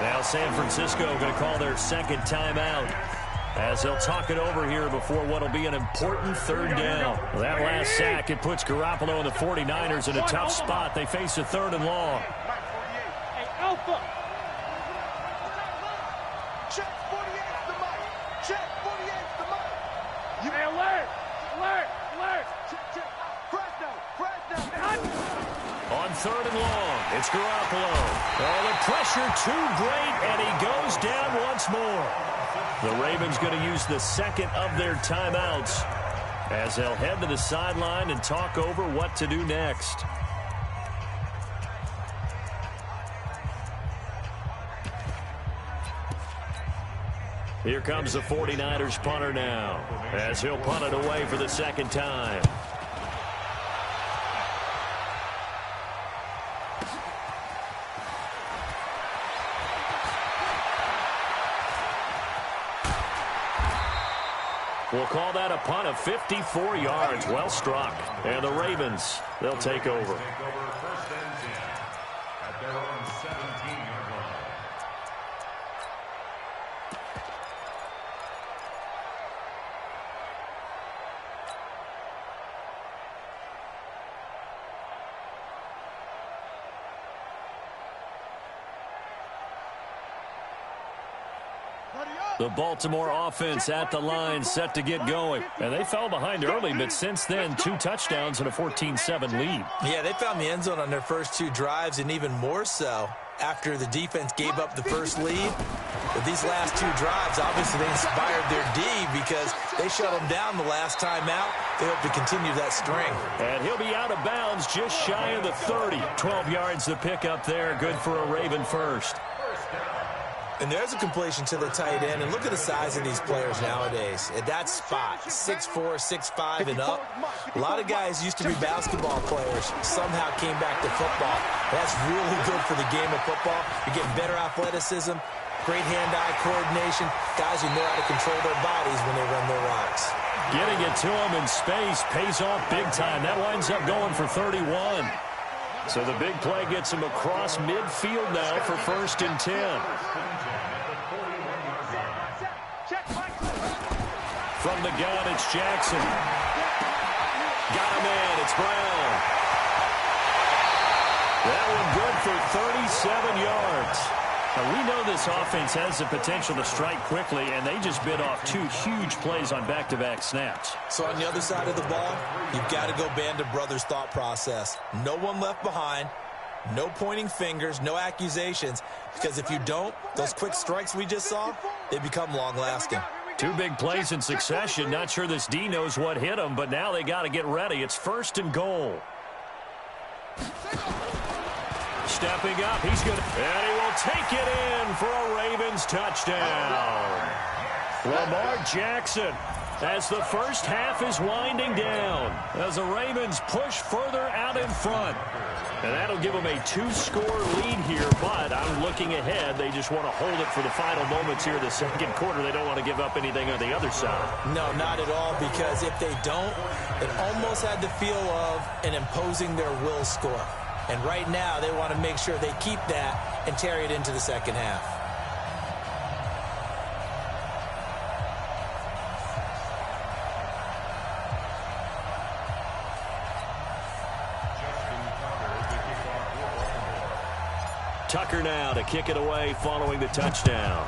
[SPEAKER 1] Now San Francisco going to call their 2nd timeout as they'll talk it over here before what will be an important 3rd down. That last sack, it puts Garoppolo and the 49ers in a tough spot. They face a 3rd and long.
[SPEAKER 5] Hey, Alpha.
[SPEAKER 3] Check 48's the mic. Check 48's the mic.
[SPEAKER 5] Hey, alert.
[SPEAKER 3] Check. Fresno.
[SPEAKER 1] On 3rd and long, it's Garoppolo. Oh, the pressure too great, and he goes down once more. The Ravens going to use the 2nd of their timeouts as they'll head to the sideline and talk over what to do next. Here comes the 49ers punter now, as he'll punt it away for the second time. We'll call that a punt of 54 yards. Well struck. And the Ravens, they'll take over.
[SPEAKER 2] First and 10 at their own 17-yard line.
[SPEAKER 1] The Baltimore offense at the line, set to get going. And they fell behind early, but since then, 2 touchdowns and a 14-7 lead.
[SPEAKER 4] Yeah, they found the end zone on their first 2 drives, and even more so after the defense gave up the first lead. But these last 2 drives, obviously they inspired their D because they shut them down the last time out. They hope to continue that string.
[SPEAKER 1] And he'll be out of bounds just shy of the 30. 12 yards to pick up there. Good for a Raven first.
[SPEAKER 4] And there's a completion to the tight end. And look at the size of these players nowadays. At that spot, 6'4", 6'5", and up. A lot of guys used to be basketball players, somehow came back to football. That's really good for the game of football. You're getting better athleticism, great hand-eye coordination, guys who know how to control their bodies when they run their routes.
[SPEAKER 1] Getting it to him in space pays off big time. That winds up going for 31. So the big play gets him across midfield now for 1st and 10. From the gun, it's Jackson. Got him in. It's Brown. That one good for 37 yards. Now, we know this offense has the potential to strike quickly, and they just bit off 2 huge plays on back-to-back snaps.
[SPEAKER 4] So on the other side of the ball, you've got to go Band of Brothers thought process. No one left behind, no pointing fingers, no accusations, because if you don't, those quick strikes we just saw, they become long-lasting.
[SPEAKER 1] 2 big plays in succession. Not sure this D knows what hit him, but now they got to get ready. It's 1st and goal. Stepping up, he's good, and he will take it in for a Ravens touchdown. Lamar Jackson, as the first half is winding down, as the Ravens push further out in front. And that'll give them a 2-score lead here, but I'm looking ahead. They just want to hold it for the final moments here of the second quarter. They don't want to give up anything on the other side.
[SPEAKER 4] No, not at all, because if they don't, it almost had the feel of an imposing their will score. And right now, they want to make sure they keep that and carry it into the second half.
[SPEAKER 1] Tucker now to kick it away following the touchdown.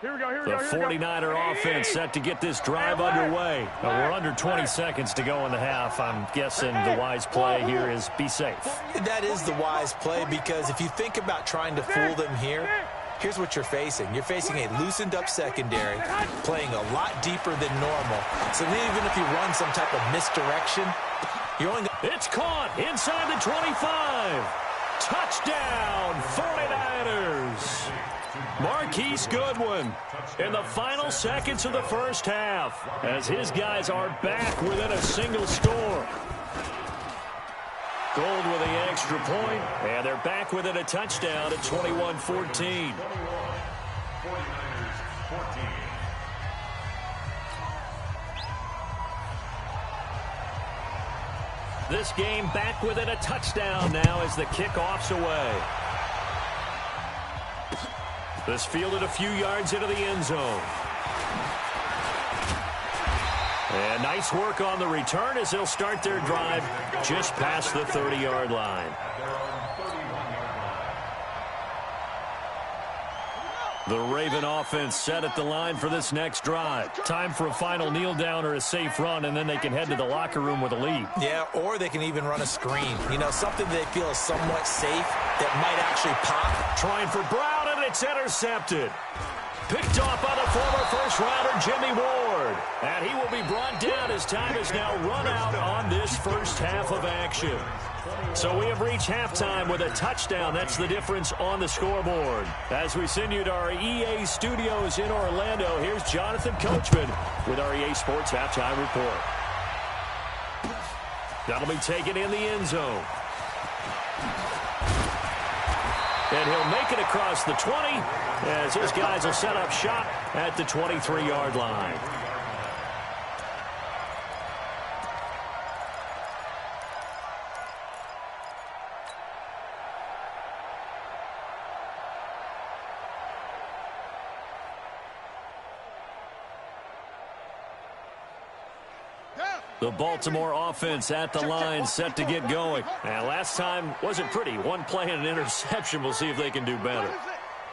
[SPEAKER 1] The 49er offense set to get this drive underway. We're under 20 seconds to go in the half. I'm guessing the wise play here is be safe.
[SPEAKER 4] That is the wise play, because if you think about trying to fool them here, here's what you're facing. You're facing a loosened up secondary, playing a lot deeper than normal. So even if you run some type of misdirection, you're only...
[SPEAKER 1] It's caught inside the 25. Touchdown, 49ers. Marquise Goodwin in the final seconds of the first half, as his guys are back within a single score. Gold with the extra point, and they're back within a touchdown at 21-14.
[SPEAKER 2] 49ers 14.
[SPEAKER 1] This game back within a touchdown now as the kickoff's away. This fielded a few yards into the end zone. And nice work on the return as they'll start their drive just past the 30-yard line. The Raven offense set at the line for this next drive. Time for a final kneel down or a safe run, and then they can head to the locker room with a lead.
[SPEAKER 4] Yeah, or they can even run a screen. You know, something they feel is somewhat safe that might actually pop.
[SPEAKER 1] Trying for Brown, and it's intercepted. Picked off by the former first-rounder Jimmy Ward. And he will be brought down as time is now run out on this first half of action. So we have reached halftime with a touchdown. That's the difference on the scoreboard. As we send you to our EA studios in Orlando, here's Jonathan Coachman with our EA Sports Halftime Report. That'll be taken in the end zone. And he'll make it across the 20 as his guys will set up shop at the 23-yard line. The Baltimore offense at the line set to get going. And last time wasn't pretty. One play and an interception. We'll see if they can do better.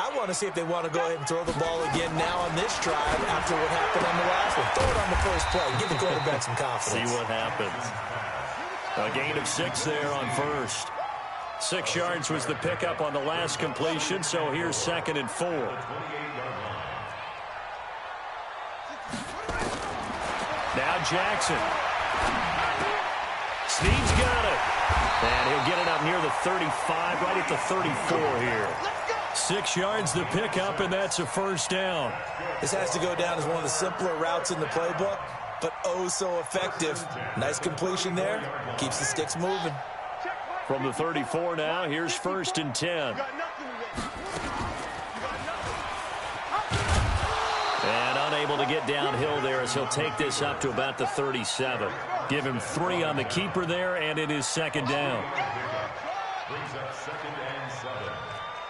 [SPEAKER 4] I want to see if they want to go ahead and throw the ball again now on this drive after what happened on the last one. Throw it on the first play. Give the quarterback some confidence.
[SPEAKER 1] See what happens. A gain of 6 there on first. 6 yards was the pickup on the last completion, so here's 2nd and 4. Now Jackson. Snead's got it. And he'll get it up near the 35, right at the 34 here. 6 yards the pickup, and that's a first down.
[SPEAKER 4] This has to go down as one of the simpler routes in the playbook, but oh so effective. Nice completion there. Keeps the sticks moving.
[SPEAKER 1] From the 34 now, here's 1st and 10. And unable to get downhill there as he'll take this up to about the 37. Give him 3 on the keeper there, and it is 2nd down.
[SPEAKER 2] Brings up 2nd and 7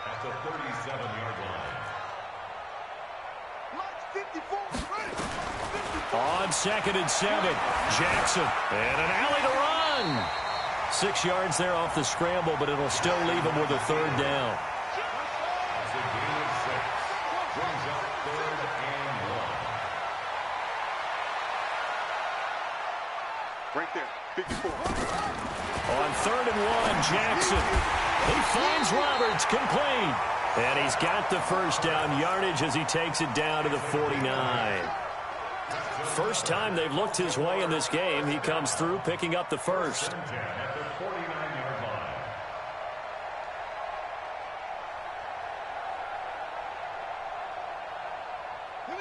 [SPEAKER 2] at the 37-yard line.
[SPEAKER 1] On 2nd and 7, Jackson. And an alley to run. 6 yards there off the scramble, but it'll still leave him with a 3rd down.
[SPEAKER 2] That's a gain of 6. Brings up 3rd and 1.
[SPEAKER 3] Right there, 54.
[SPEAKER 1] On 3rd and 1, Jackson. He finds Roberts, complete. And he's got the first down yardage as he takes it down to the 49. First time they've looked his way in this game. He comes through picking up the first.
[SPEAKER 2] At the 49-yard line.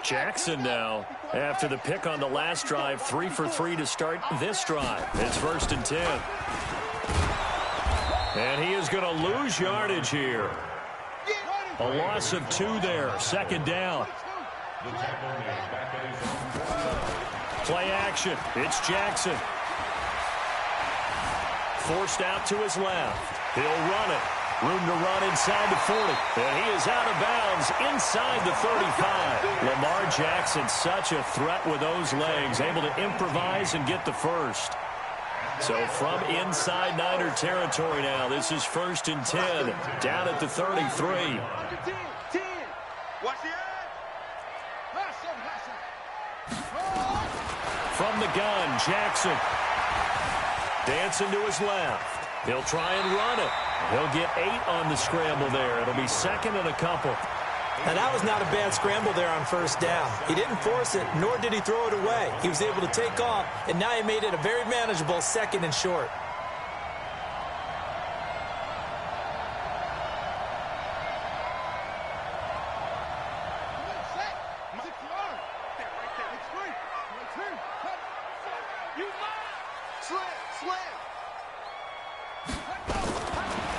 [SPEAKER 1] Jackson now, after the pick on the last drive, 3 for 3 to start this drive. It's 1st and 10. And he is going to lose yardage here. A loss of 2 there, 2nd down.
[SPEAKER 2] The tackle made back at his own.
[SPEAKER 1] Play action, it's Jackson. Forced out to his left. He'll run it. Room to run inside the 40. And he is out of bounds inside the 35. Lamar Jackson, such a threat with those legs, able to improvise and get the first. So from inside Niner territory now, this is 1st and 10, down at the 33.
[SPEAKER 3] Watch the edge.
[SPEAKER 1] From the gun, Jackson. Dancing to his left. He'll try and run it. He'll get 8 on the scramble there. It'll be 2nd and a couple.
[SPEAKER 4] Now, that was not a bad scramble there on 1st down. He didn't force it, nor did he throw it away. He was able to take off, and now he made it a very manageable 2nd and short.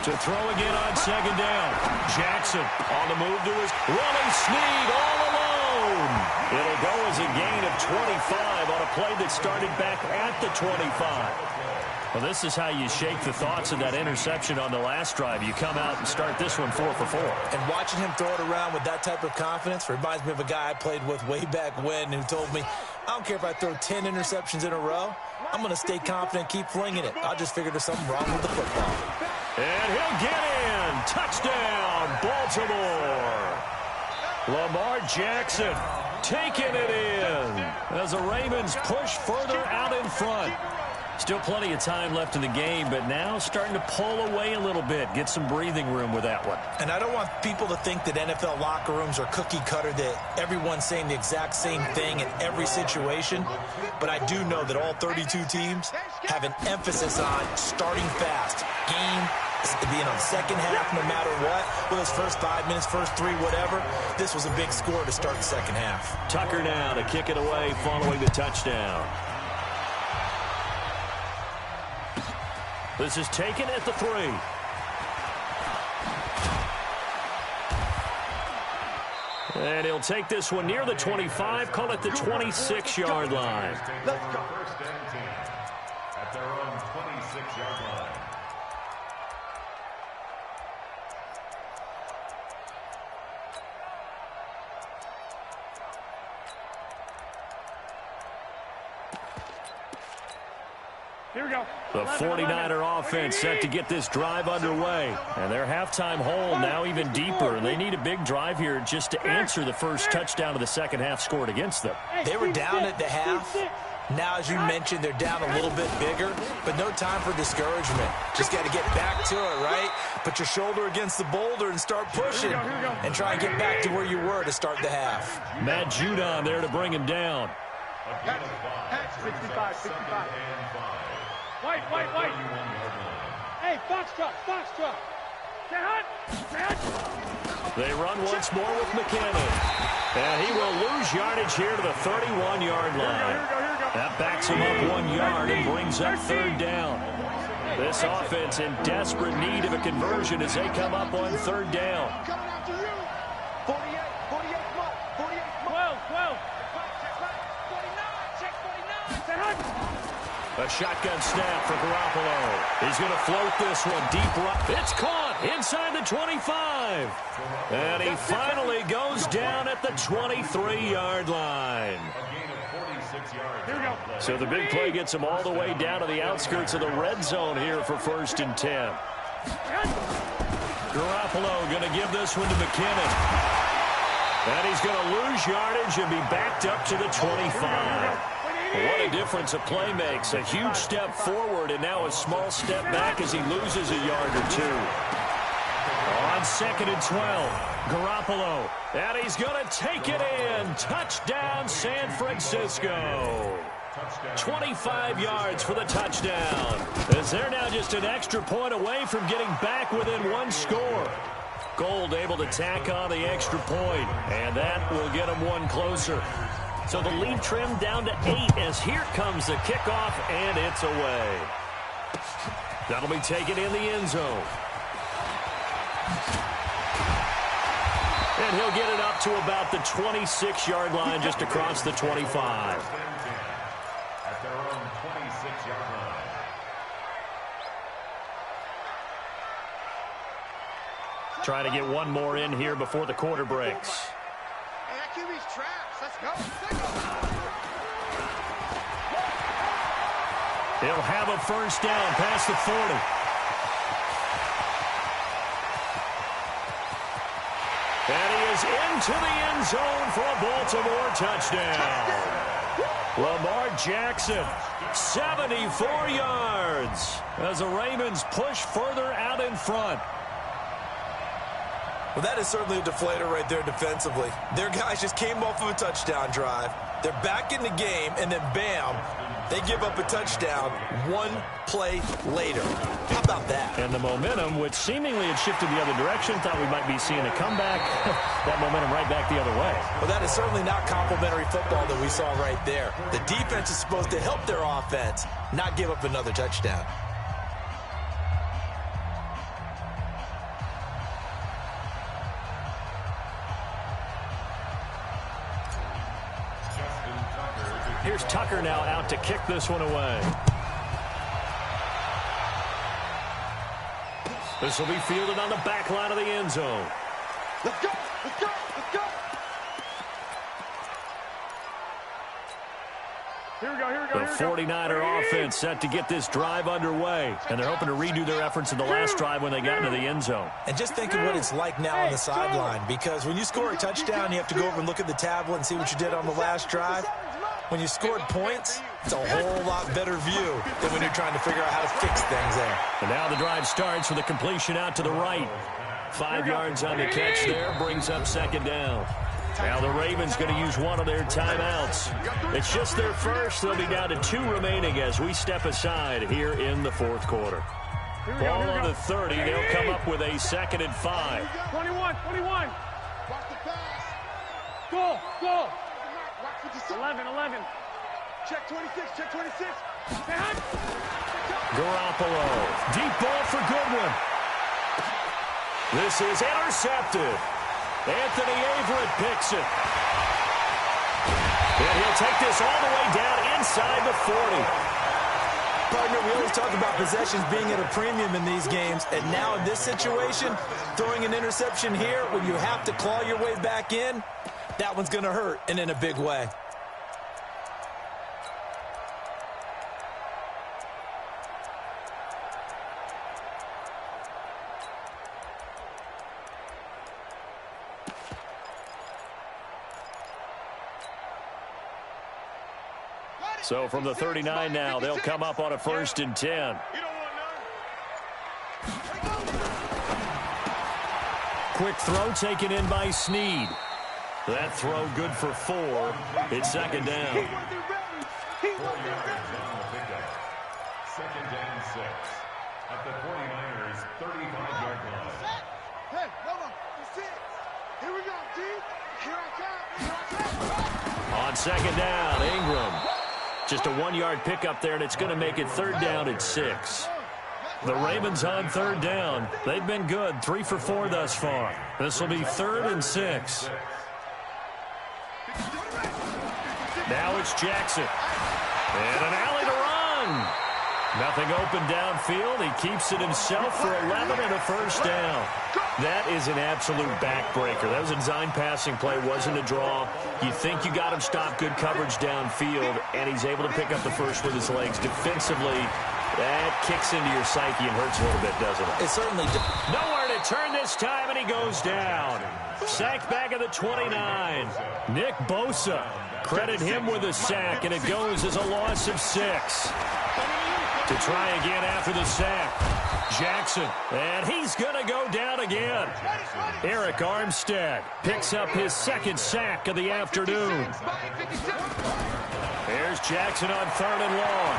[SPEAKER 1] To throw again on 2nd down. Jackson on the move to his Willie Snead all alone. It'll go as a gain of 25 on a play that started back at the 25. Well, this is how you shake the thoughts of that interception on the last drive. You come out and start this one 4 for 4.
[SPEAKER 4] And watching him throw it around with that type of confidence reminds me of a guy I played with way back when who told me, I don't care if I throw 10 interceptions in a row. I'm going to stay confident, keep flinging it. I just figured there's something wrong with the football.
[SPEAKER 1] And he'll get in. Touchdown, Baltimore. Lamar Jackson taking it in as the Ravens push further out in front. Still plenty of time left in the game, but now starting to pull away a little bit. Get some breathing room with that one.
[SPEAKER 4] And I don't want people to think that NFL locker rooms are cookie cutter, that everyone's saying the exact same thing in every situation. But I do know that all 32 teams have an emphasis on starting fast. Second half, no matter what, with those first 5 minutes, first 3, whatever, this was a big score to start the second half.
[SPEAKER 1] Tucker now to kick it away following the touchdown. This is taken at the 3. And he'll take this one near the 25, call it the 26-yard line.
[SPEAKER 2] Let's go. First and 10 at their own 26-yard line.
[SPEAKER 5] Here we go.
[SPEAKER 1] The 49er offense set to get this drive underway. And their halftime hole now even deeper. And they need a big drive here just to answer the first touchdown of the second half scored against them.
[SPEAKER 4] They were down at the half. Now, as you mentioned, they're down a little bit bigger, but no time for discouragement. Just got to get back to it, right? Put your shoulder against the boulder and start pushing. And try and get back to where you were to start the half.
[SPEAKER 1] Matt Judon there to bring him down.
[SPEAKER 5] 65. White. Hey, Foxtrot.
[SPEAKER 1] They run once more with McKinnon. And he will lose yardage here to the 31-yard line. That backs him up 1 yard and brings up third down. This offense in desperate need of a conversion as they come up on third down.
[SPEAKER 5] 48, 12.
[SPEAKER 1] A shotgun snap for Garoppolo. He's going to float this one deep right. It's caught inside the 25. And he finally goes down at the 23-yard line. So the big play gets him all the way down to the outskirts of the red zone here for 1st and 10. Garoppolo going to give this one to McKinnon. And he's going to lose yardage and be backed up to the 25. What a difference a play makes. A huge step forward and now a small step back as he loses a yard or two. On 2nd and 12, Garoppolo. And he's going to take it in. Touchdown, San Francisco. 25 yards for the touchdown. As they're now just an extra point away from getting back within 1 score. Gold able to tack on the extra point, and that will get them 1 closer. So the lead trimmed down to 8 as here comes the kickoff, and it's away. That'll be taken in the end zone. And he'll get it up to about the 26-yard line just across the 25.
[SPEAKER 2] At their own 26-yard line.
[SPEAKER 1] Trying to get 1 more in here before the quarter breaks.
[SPEAKER 3] Hey, that QB's trash. Let's go.
[SPEAKER 1] He'll have a first down past the 40. And he is into the end zone for a Baltimore touchdown. Lamar Jackson, 74 yards as the Ravens push further out in front.
[SPEAKER 4] Well, that is certainly a deflator right there defensively. Their guys just came off of a touchdown drive. They're back in the game, and then bam, they give up a touchdown 1 play later. How about that?
[SPEAKER 1] And the momentum, which seemingly had shifted the other direction, thought we might be seeing a comeback. That momentum right back the other way.
[SPEAKER 4] Well, that is certainly not complimentary football that we saw right there. The defense is supposed to help their offense, not give up another touchdown.
[SPEAKER 1] Here's Tucker now out to kick this one away. This will be fielded on the back line of the end zone.
[SPEAKER 3] Let's go! Let's go! Let's go!
[SPEAKER 5] Here we go, here we go,
[SPEAKER 1] The 49er offense set to get this drive underway, and they're hoping to redo their efforts in the last drive when they got into the end zone.
[SPEAKER 4] And just think of what it's like now on the sideline, because when you score a touchdown, you have to go over and look at the tablet and see what you did on the last drive. When you scored points, it's a whole lot better view than when you're trying to figure out how to fix things there.
[SPEAKER 1] And now the drive starts with a completion out to the right. 5 yards on the catch there, brings up second down. Now the Ravens going to use one of their timeouts. It's just their first. They'll be down to 2 remaining as we step aside here in the fourth quarter. Ball on the 30. They'll come up with a 2nd and 5.
[SPEAKER 5] 21.
[SPEAKER 3] Watch the pass.
[SPEAKER 5] Go.
[SPEAKER 3] Watch what you see.
[SPEAKER 5] 11.
[SPEAKER 3] Check 26. Check 26.
[SPEAKER 1] Garoppolo. Deep ball for Goodwin. This is intercepted. Anthony Averett picks it. And he'll take this all the way down inside the 40.
[SPEAKER 4] Partner, we always talk about possessions being at a premium in these games, and now in this situation, throwing an interception here when you have to claw your way back in, that one's going to hurt, and in a big way.
[SPEAKER 1] So from the 39 now, they'll come up on a 1st and 10. Quick throw taken in by Snead. That throw good for 4. It's 2nd down.
[SPEAKER 2] 4 yards on the pickup. 2nd and 6. At the 49ers' 35-yard line.
[SPEAKER 3] Hey, hold on. That's it. Here we go, D. Here I come.
[SPEAKER 1] On 2nd down, Ingram. Just a 1-yard pickup there, and it's going to make it 3rd down at 6. The Ravens on 3rd down. They've been good, 3 for 4 thus far. This will be 3rd and 6. Now it's Jackson. And an alley to run. Nothing open downfield. He keeps it himself for 11 and a 1st down. That is an absolute backbreaker. That was a design passing play, wasn't a draw. You think you got him stopped, good coverage downfield, and he's able to pick up the first with his legs. Defensively, that kicks into your psyche and hurts a little bit, doesn't it?
[SPEAKER 4] It certainly does.
[SPEAKER 1] Nowhere to turn this time, and he goes down. Sacked back at the 29. Nick Bosa. Credit him with a sack, and it goes as a loss of 6. To try again after the sack. Jackson, and he's going to go down again. Eric Armstead picks up his 2nd sack of the afternoon. There's Jackson on 3rd and long.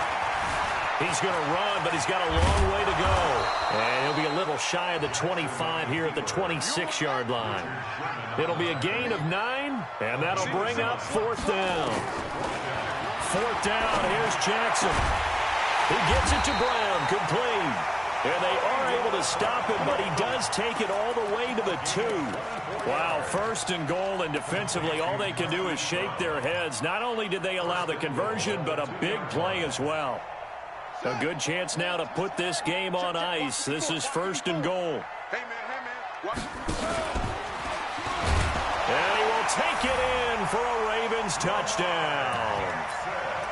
[SPEAKER 1] He's going to run, but he's got a long way to go. And he'll be a little shy of the 25 here at the 26-yard line. It'll be a gain of 9, and that'll bring up 4th down. 4th down, here's Jackson. He gets it to Brown, complete. And they are able to stop him, but he does take it all the way to the 2. Wow, 1st and goal, and defensively all they can do is shake their heads. Not only did they allow the conversion, but a big play as well. A good chance now to put this game on ice. This is 1st and goal.
[SPEAKER 3] Hey, man.
[SPEAKER 1] And he will take it in for a Ravens touchdown.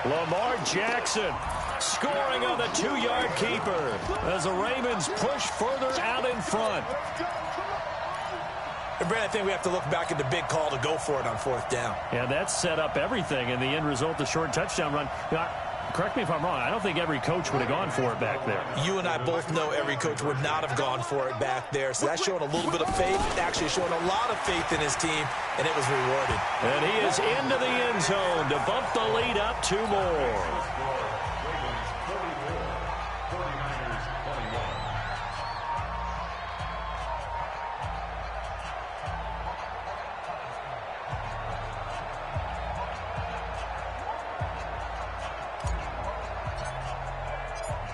[SPEAKER 1] Lamar Jackson scoring on the 2-yard keeper as the Ravens push further out in front.
[SPEAKER 4] And Brad, I think we have to look back at the big call to go for it on 4th down.
[SPEAKER 1] Yeah, that set up everything in the end result, the short touchdown run. Correct me if I'm wrong. I don't think every coach would have gone for it back there.
[SPEAKER 4] You and I both know every coach would not have gone for it back there. So that's showing a little bit of faith, actually showing a lot of faith in his team, and it was rewarded.
[SPEAKER 1] And he is into the end zone to bump the lead up 2 more.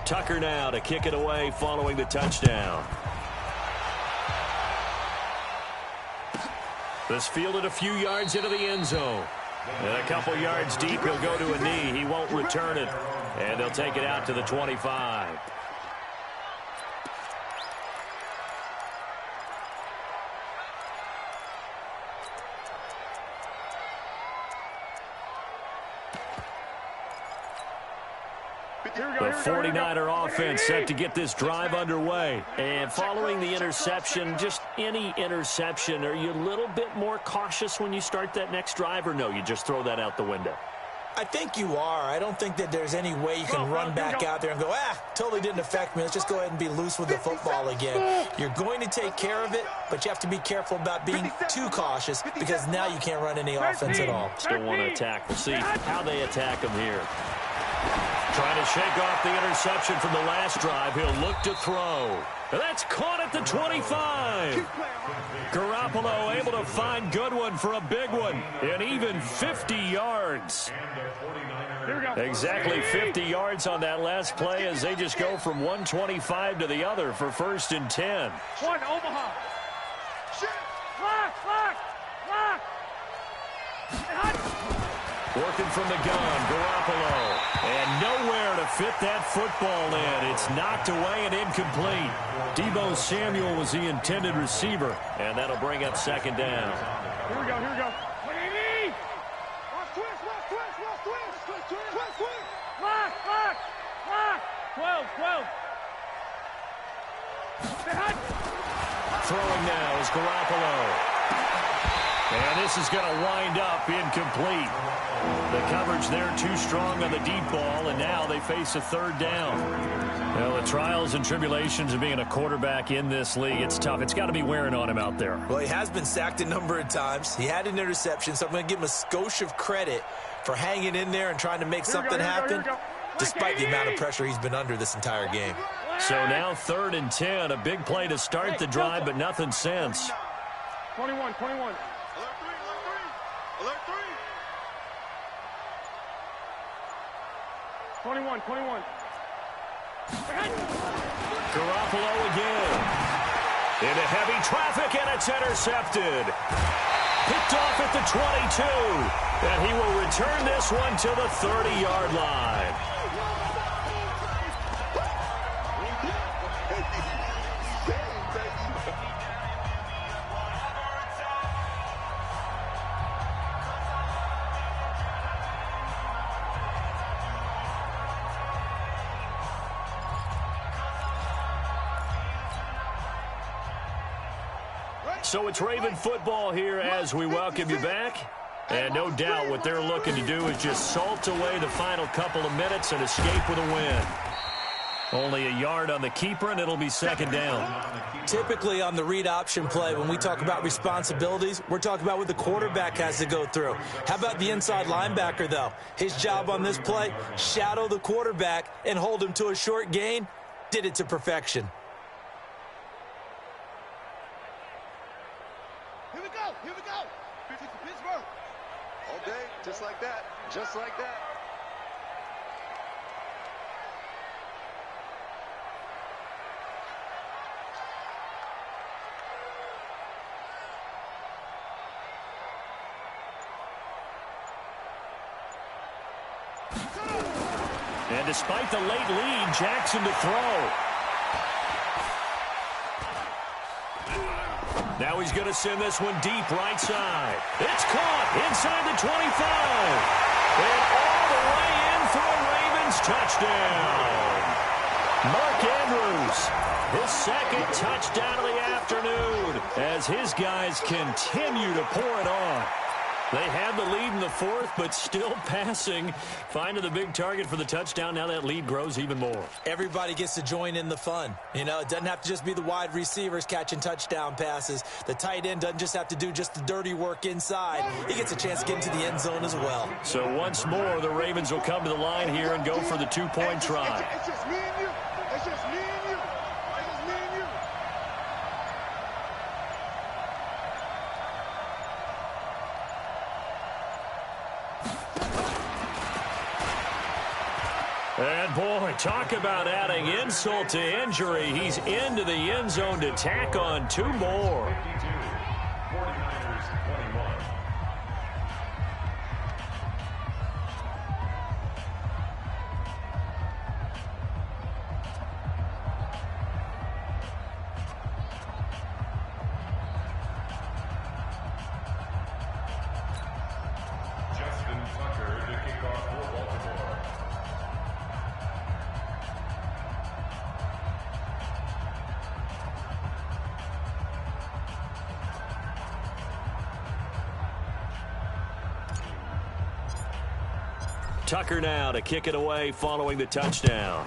[SPEAKER 1] Tucker now to kick it away following the touchdown. This fielded a few yards into the end zone. And a couple yards deep, he'll go to a knee. He won't return it. And they'll take it out to the 25. The 49er offense set to get this drive underway. And following the interception, just any interception, are you a little bit more cautious when you start that next drive, or no, you just throw that out the window?
[SPEAKER 4] I think you are. I don't think that there's any way you can run back out there and go, totally didn't affect me. Let's just go ahead and be loose with the football again. You're going to take care of it, but you have to be careful about being too cautious because now you can't run any offense at all.
[SPEAKER 1] Still want to attack. We'll see how they attack him here. Trying to shake off the interception from the last drive. He'll look to throw. That's caught at the 25. Garoppolo able to find Goodwin for a big one. And even 50 yards. Exactly 50 yards on that last play as they just go from 125 to the other for 1st and 10.
[SPEAKER 5] One, Omaha. Lock.
[SPEAKER 1] Working from the gun, Garoppolo. And nowhere to fit that football in. It's knocked away and incomplete. Deebo Samuel was the intended receiver. And that'll bring up 2nd down.
[SPEAKER 5] Here we go. Lock. 12.
[SPEAKER 1] Throwing now is Garoppolo. And this is going to wind up incomplete. The coverage there too strong on the deep ball, and now they face a 3rd down. Well, the trials and tribulations of being a quarterback in this league, it's tough. It's got to be wearing on him out there.
[SPEAKER 4] Well, he has been sacked a number of times. He had an interception, so I'm going to give him a skosh of credit for hanging in there and trying to make something happen, despite the amount of pressure he's been under this entire game.
[SPEAKER 1] So now 3rd and 10, a big play to start the drive, but nothing since.
[SPEAKER 5] 21.
[SPEAKER 3] Alert 3.
[SPEAKER 5] 21.
[SPEAKER 1] Garoppolo again. Into heavy traffic, and it's intercepted. Picked off at the 22. And he will return this one to the 30-yard line. So it's Raven football here as we welcome you back. And no doubt what they're looking to do is just salt away the final couple of minutes and escape with a win. Only a yard on the keeper, and it'll be 2nd down.
[SPEAKER 4] Typically on the read option play, when we talk about responsibilities, we're talking about what the quarterback has to go through. How about the inside linebacker, though? His job on this play, shadow the quarterback and hold him to a short gain. Did it to perfection.
[SPEAKER 3] Here we go. Pittsburgh. All day, just like that.
[SPEAKER 1] And despite the late lead, Jackson to throw. Now he's going to send this one deep right side. It's caught inside the 25. And all the way in for a Ravens touchdown. Mark Andrews, his 2nd touchdown of the afternoon as his guys continue to pour it on. They had the lead in the 4th, but still passing. Finding the big target for the touchdown. Now that lead grows even more.
[SPEAKER 4] Everybody gets to join in the fun. You know, it doesn't have to just be the wide receivers catching touchdown passes. The tight end doesn't just have to do just the dirty work inside. He gets a chance to get into the end zone as well.
[SPEAKER 1] So once more, the Ravens will come to the line here and go for the 2-point try.
[SPEAKER 3] It's just me and you. It's just me and you.
[SPEAKER 1] And boy, talk about adding insult to injury. He's into the end zone to tack on 2 more.
[SPEAKER 2] 52, 49ers 21. Justin Tucker to kick off for Baltimore.
[SPEAKER 1] Tucker now to kick it away following the touchdown.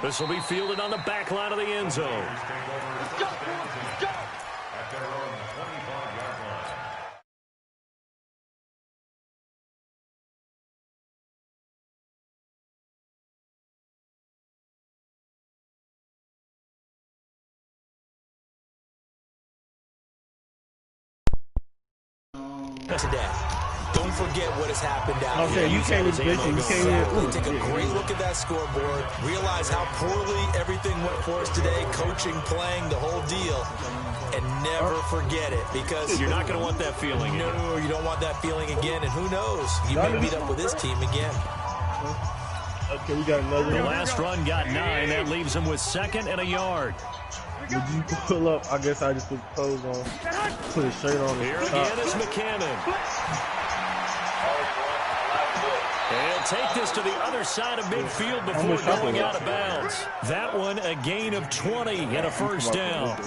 [SPEAKER 1] This will be fielded on the back line of the end zone.
[SPEAKER 3] Let's go, boys. Let's go.
[SPEAKER 2] At their own 25-yard line.
[SPEAKER 4] Today. Don't forget what has happened out
[SPEAKER 6] Okay,
[SPEAKER 4] here.
[SPEAKER 6] you can't be bitching. You can't
[SPEAKER 4] Exactly.
[SPEAKER 6] be.
[SPEAKER 4] Take a great look at that scoreboard. Realize how poorly everything went for us today. Coaching, playing, the whole deal. And never forget it, because
[SPEAKER 1] You're not going to want that feeling again.
[SPEAKER 4] no, you don't want that feeling again. And who knows? You may meet up with this team again.
[SPEAKER 6] Okay, we got another
[SPEAKER 1] The
[SPEAKER 6] one.
[SPEAKER 1] last run got 9. That leaves him with 2nd and a yard.
[SPEAKER 6] Would you pull up? I guess I just put clothes on. Put a shirt on.
[SPEAKER 1] Here
[SPEAKER 6] the
[SPEAKER 1] again
[SPEAKER 6] top.
[SPEAKER 1] is McCannon. He'll take this to the other side of midfield before going out of bounds. That one a gain of 20 and a first down.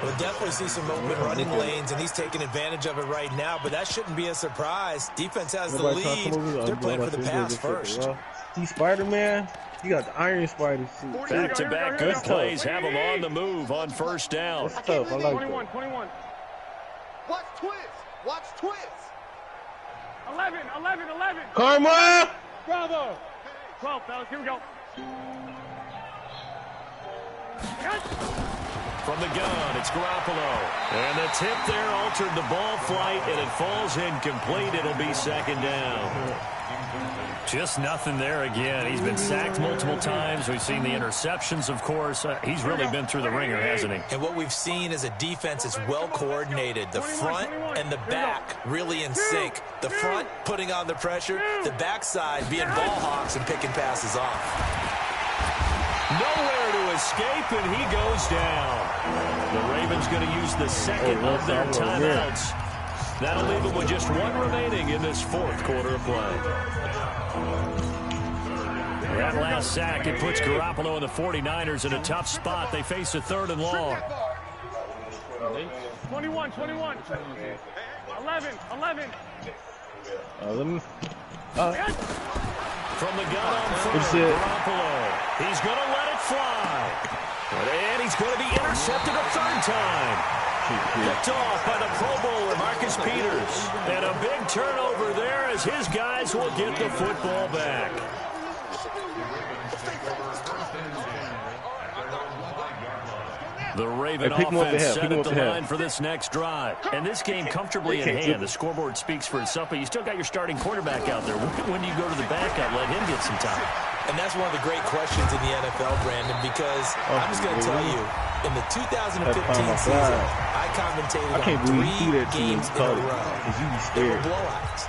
[SPEAKER 4] We'll definitely see some open running lanes, and he's taking advantage of it right now, but that shouldn't be a surprise. Defense has the
[SPEAKER 6] Nobody trying to
[SPEAKER 4] lead.
[SPEAKER 6] come over.
[SPEAKER 4] They're
[SPEAKER 6] I'm
[SPEAKER 4] playing
[SPEAKER 6] going
[SPEAKER 4] for the
[SPEAKER 6] like
[SPEAKER 4] pass
[SPEAKER 6] this.
[SPEAKER 4] first.
[SPEAKER 6] He's Spider-Man. He got the Iron Spider suit.
[SPEAKER 1] Back-to-back good plays have him on the move on first down.
[SPEAKER 6] That's tough. I like
[SPEAKER 5] 21,
[SPEAKER 6] that.
[SPEAKER 5] 21.
[SPEAKER 3] Watch twist. Watch twist.
[SPEAKER 5] 11, 11, 11.
[SPEAKER 6] Karma!
[SPEAKER 5] Bravo. 12, fellas. Here we go.
[SPEAKER 1] From the gun, it's Garoppolo. And the tip there altered the ball flight, and it falls incomplete. It'll be 2nd down. Just nothing there again. He's been sacked multiple times. We've seen the interceptions, of course. He's really been through the ringer, hasn't he?
[SPEAKER 4] And what we've seen is a defense that's well coordinated. The front and the back really in sync. The front putting on the pressure, the backside being ball hawks and picking passes off.
[SPEAKER 1] Nowhere to escape, and he goes down. The Ravens going to use the second of their timeouts. That'll leave them with just 1 remaining in this 4th quarter of play. That last sack, it puts Garoppolo and the 49ers in a tough spot. They face a 3rd and long.
[SPEAKER 5] 21, 21. 11, 11.
[SPEAKER 6] Let me.
[SPEAKER 1] From the gun on first, Garoppolo. He's going to let it fly. And he's going to be intercepted a 3rd time. Picked off by the Pro Bowler, Marcus Peters. And a big turnover there as his guys will get the football back. The Raven offense set at the line for this next drive. And this game comfortably in hand. The scoreboard speaks for itself, but you still got your starting quarterback out there. When do you go to the backup, let him get some time?
[SPEAKER 4] And that's one of the great questions in the NFL, Brandon, because I'm just going to tell you, in the 2015 season, I commentated on 3 games in a row. They were blowouts.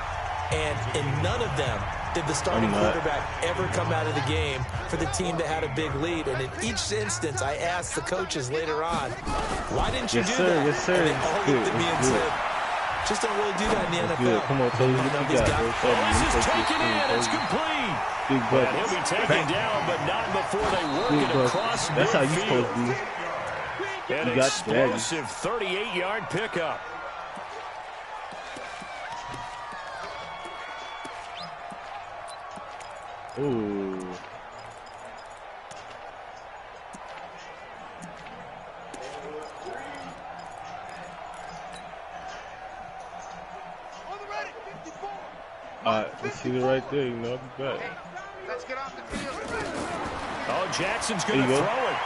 [SPEAKER 4] And in none of them did the starting quarterback ever come out of the game for the team that had a big lead. And in each instance, I asked the coaches later on, why didn't you do that?
[SPEAKER 6] Yes, sir.
[SPEAKER 4] And they all looked at me and said, just don't really do that in the NFL.
[SPEAKER 6] Come on, tell me what you got.
[SPEAKER 1] This is taken in. It's complete.
[SPEAKER 6] Big bucket.
[SPEAKER 1] And he'll be taken down, but not before they work it across midfield.
[SPEAKER 6] That's how you supposed to be.
[SPEAKER 1] An explosive 38-yard pickup.
[SPEAKER 6] Ooh. Let's see it right there. You know, I'll be back.
[SPEAKER 3] Let's get off the field.
[SPEAKER 1] Oh, Jackson's going to throw it.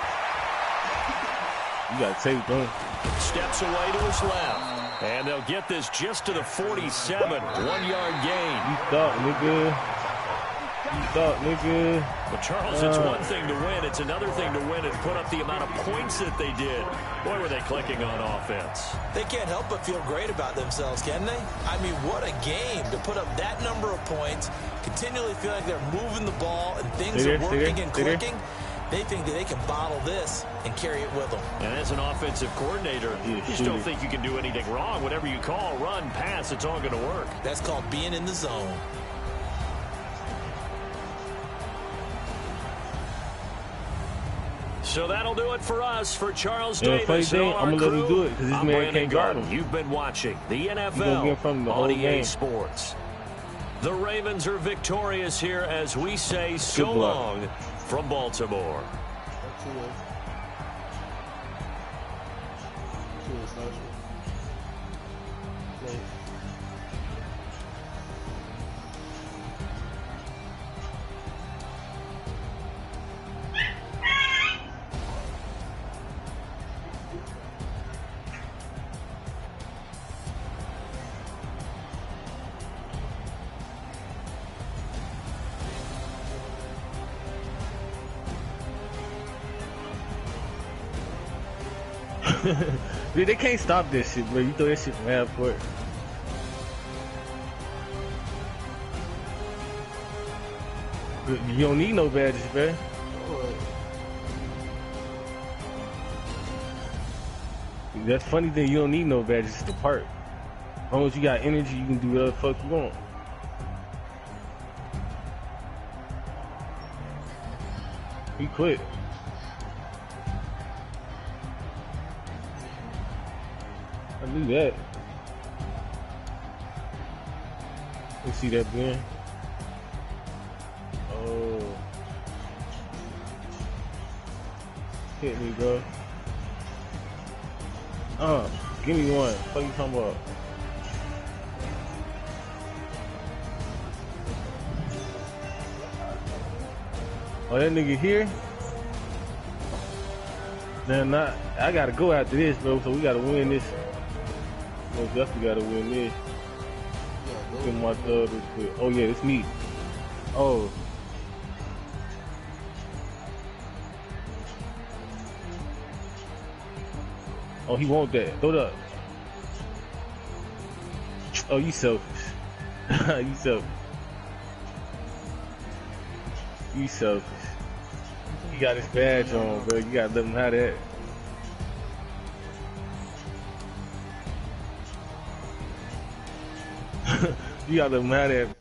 [SPEAKER 6] You got to take them.
[SPEAKER 1] Steps away to his left. And they'll get this just to the 47. 1-yard gain.
[SPEAKER 6] You thought, nigga. You thought, nigga.
[SPEAKER 1] But, Charles, it's one thing to win. It's another thing to win and put up the amount of points that they did. Boy, were they clicking on offense.
[SPEAKER 4] They can't help but feel great about themselves, can they? I mean, what a game to put up that number of points, continually feel like they're moving the ball and things are working and clicking. They think that they can bottle this and carry it with them.
[SPEAKER 1] And as an offensive coordinator, you just don't think you can do anything wrong. Whatever you call, run, pass, it's all going to work.
[SPEAKER 4] That's called being in the zone.
[SPEAKER 1] So that'll do it for us, for Charles
[SPEAKER 6] And the funny
[SPEAKER 1] Davis and
[SPEAKER 6] thing,
[SPEAKER 1] all
[SPEAKER 6] I'm
[SPEAKER 1] our
[SPEAKER 6] gonna let him
[SPEAKER 1] crew.
[SPEAKER 6] do it because this
[SPEAKER 1] I'm
[SPEAKER 6] man
[SPEAKER 1] Brandon
[SPEAKER 6] can't guard
[SPEAKER 1] Gaudin.
[SPEAKER 6] him.
[SPEAKER 1] You've been watching the
[SPEAKER 6] He gonna get
[SPEAKER 1] NFL
[SPEAKER 6] from the whole
[SPEAKER 1] on EA
[SPEAKER 6] game.
[SPEAKER 1] Sports. The Ravens are victorious here as we say so
[SPEAKER 6] Good luck.
[SPEAKER 1] long from Baltimore.
[SPEAKER 6] Dude, they can't stop this shit, bro. You throw that shit from half court. You don't need no badges, bro. That's funny thing, you don't need no badges to park. As long as you got energy, you can do whatever the fuck you want. He quit. I knew that. Let's see that Ben. Oh. Hit me, bro. Give me one. What you talking about? Oh, that nigga here? Man, I gotta go after this, bro, so we gotta win this. We definitely gotta win this. Get my thug real quick. Oh yeah, it's me. Oh. Oh, he want that. Throw it up. Oh, you selfish. You selfish. You selfish. You got his badge on, bro. You gotta let him have that. You gotta let him have that.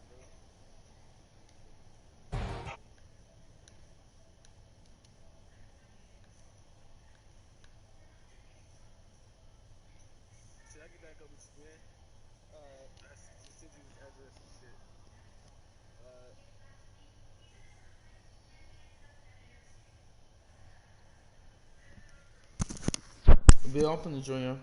[SPEAKER 8] Bill, I'm finna join you.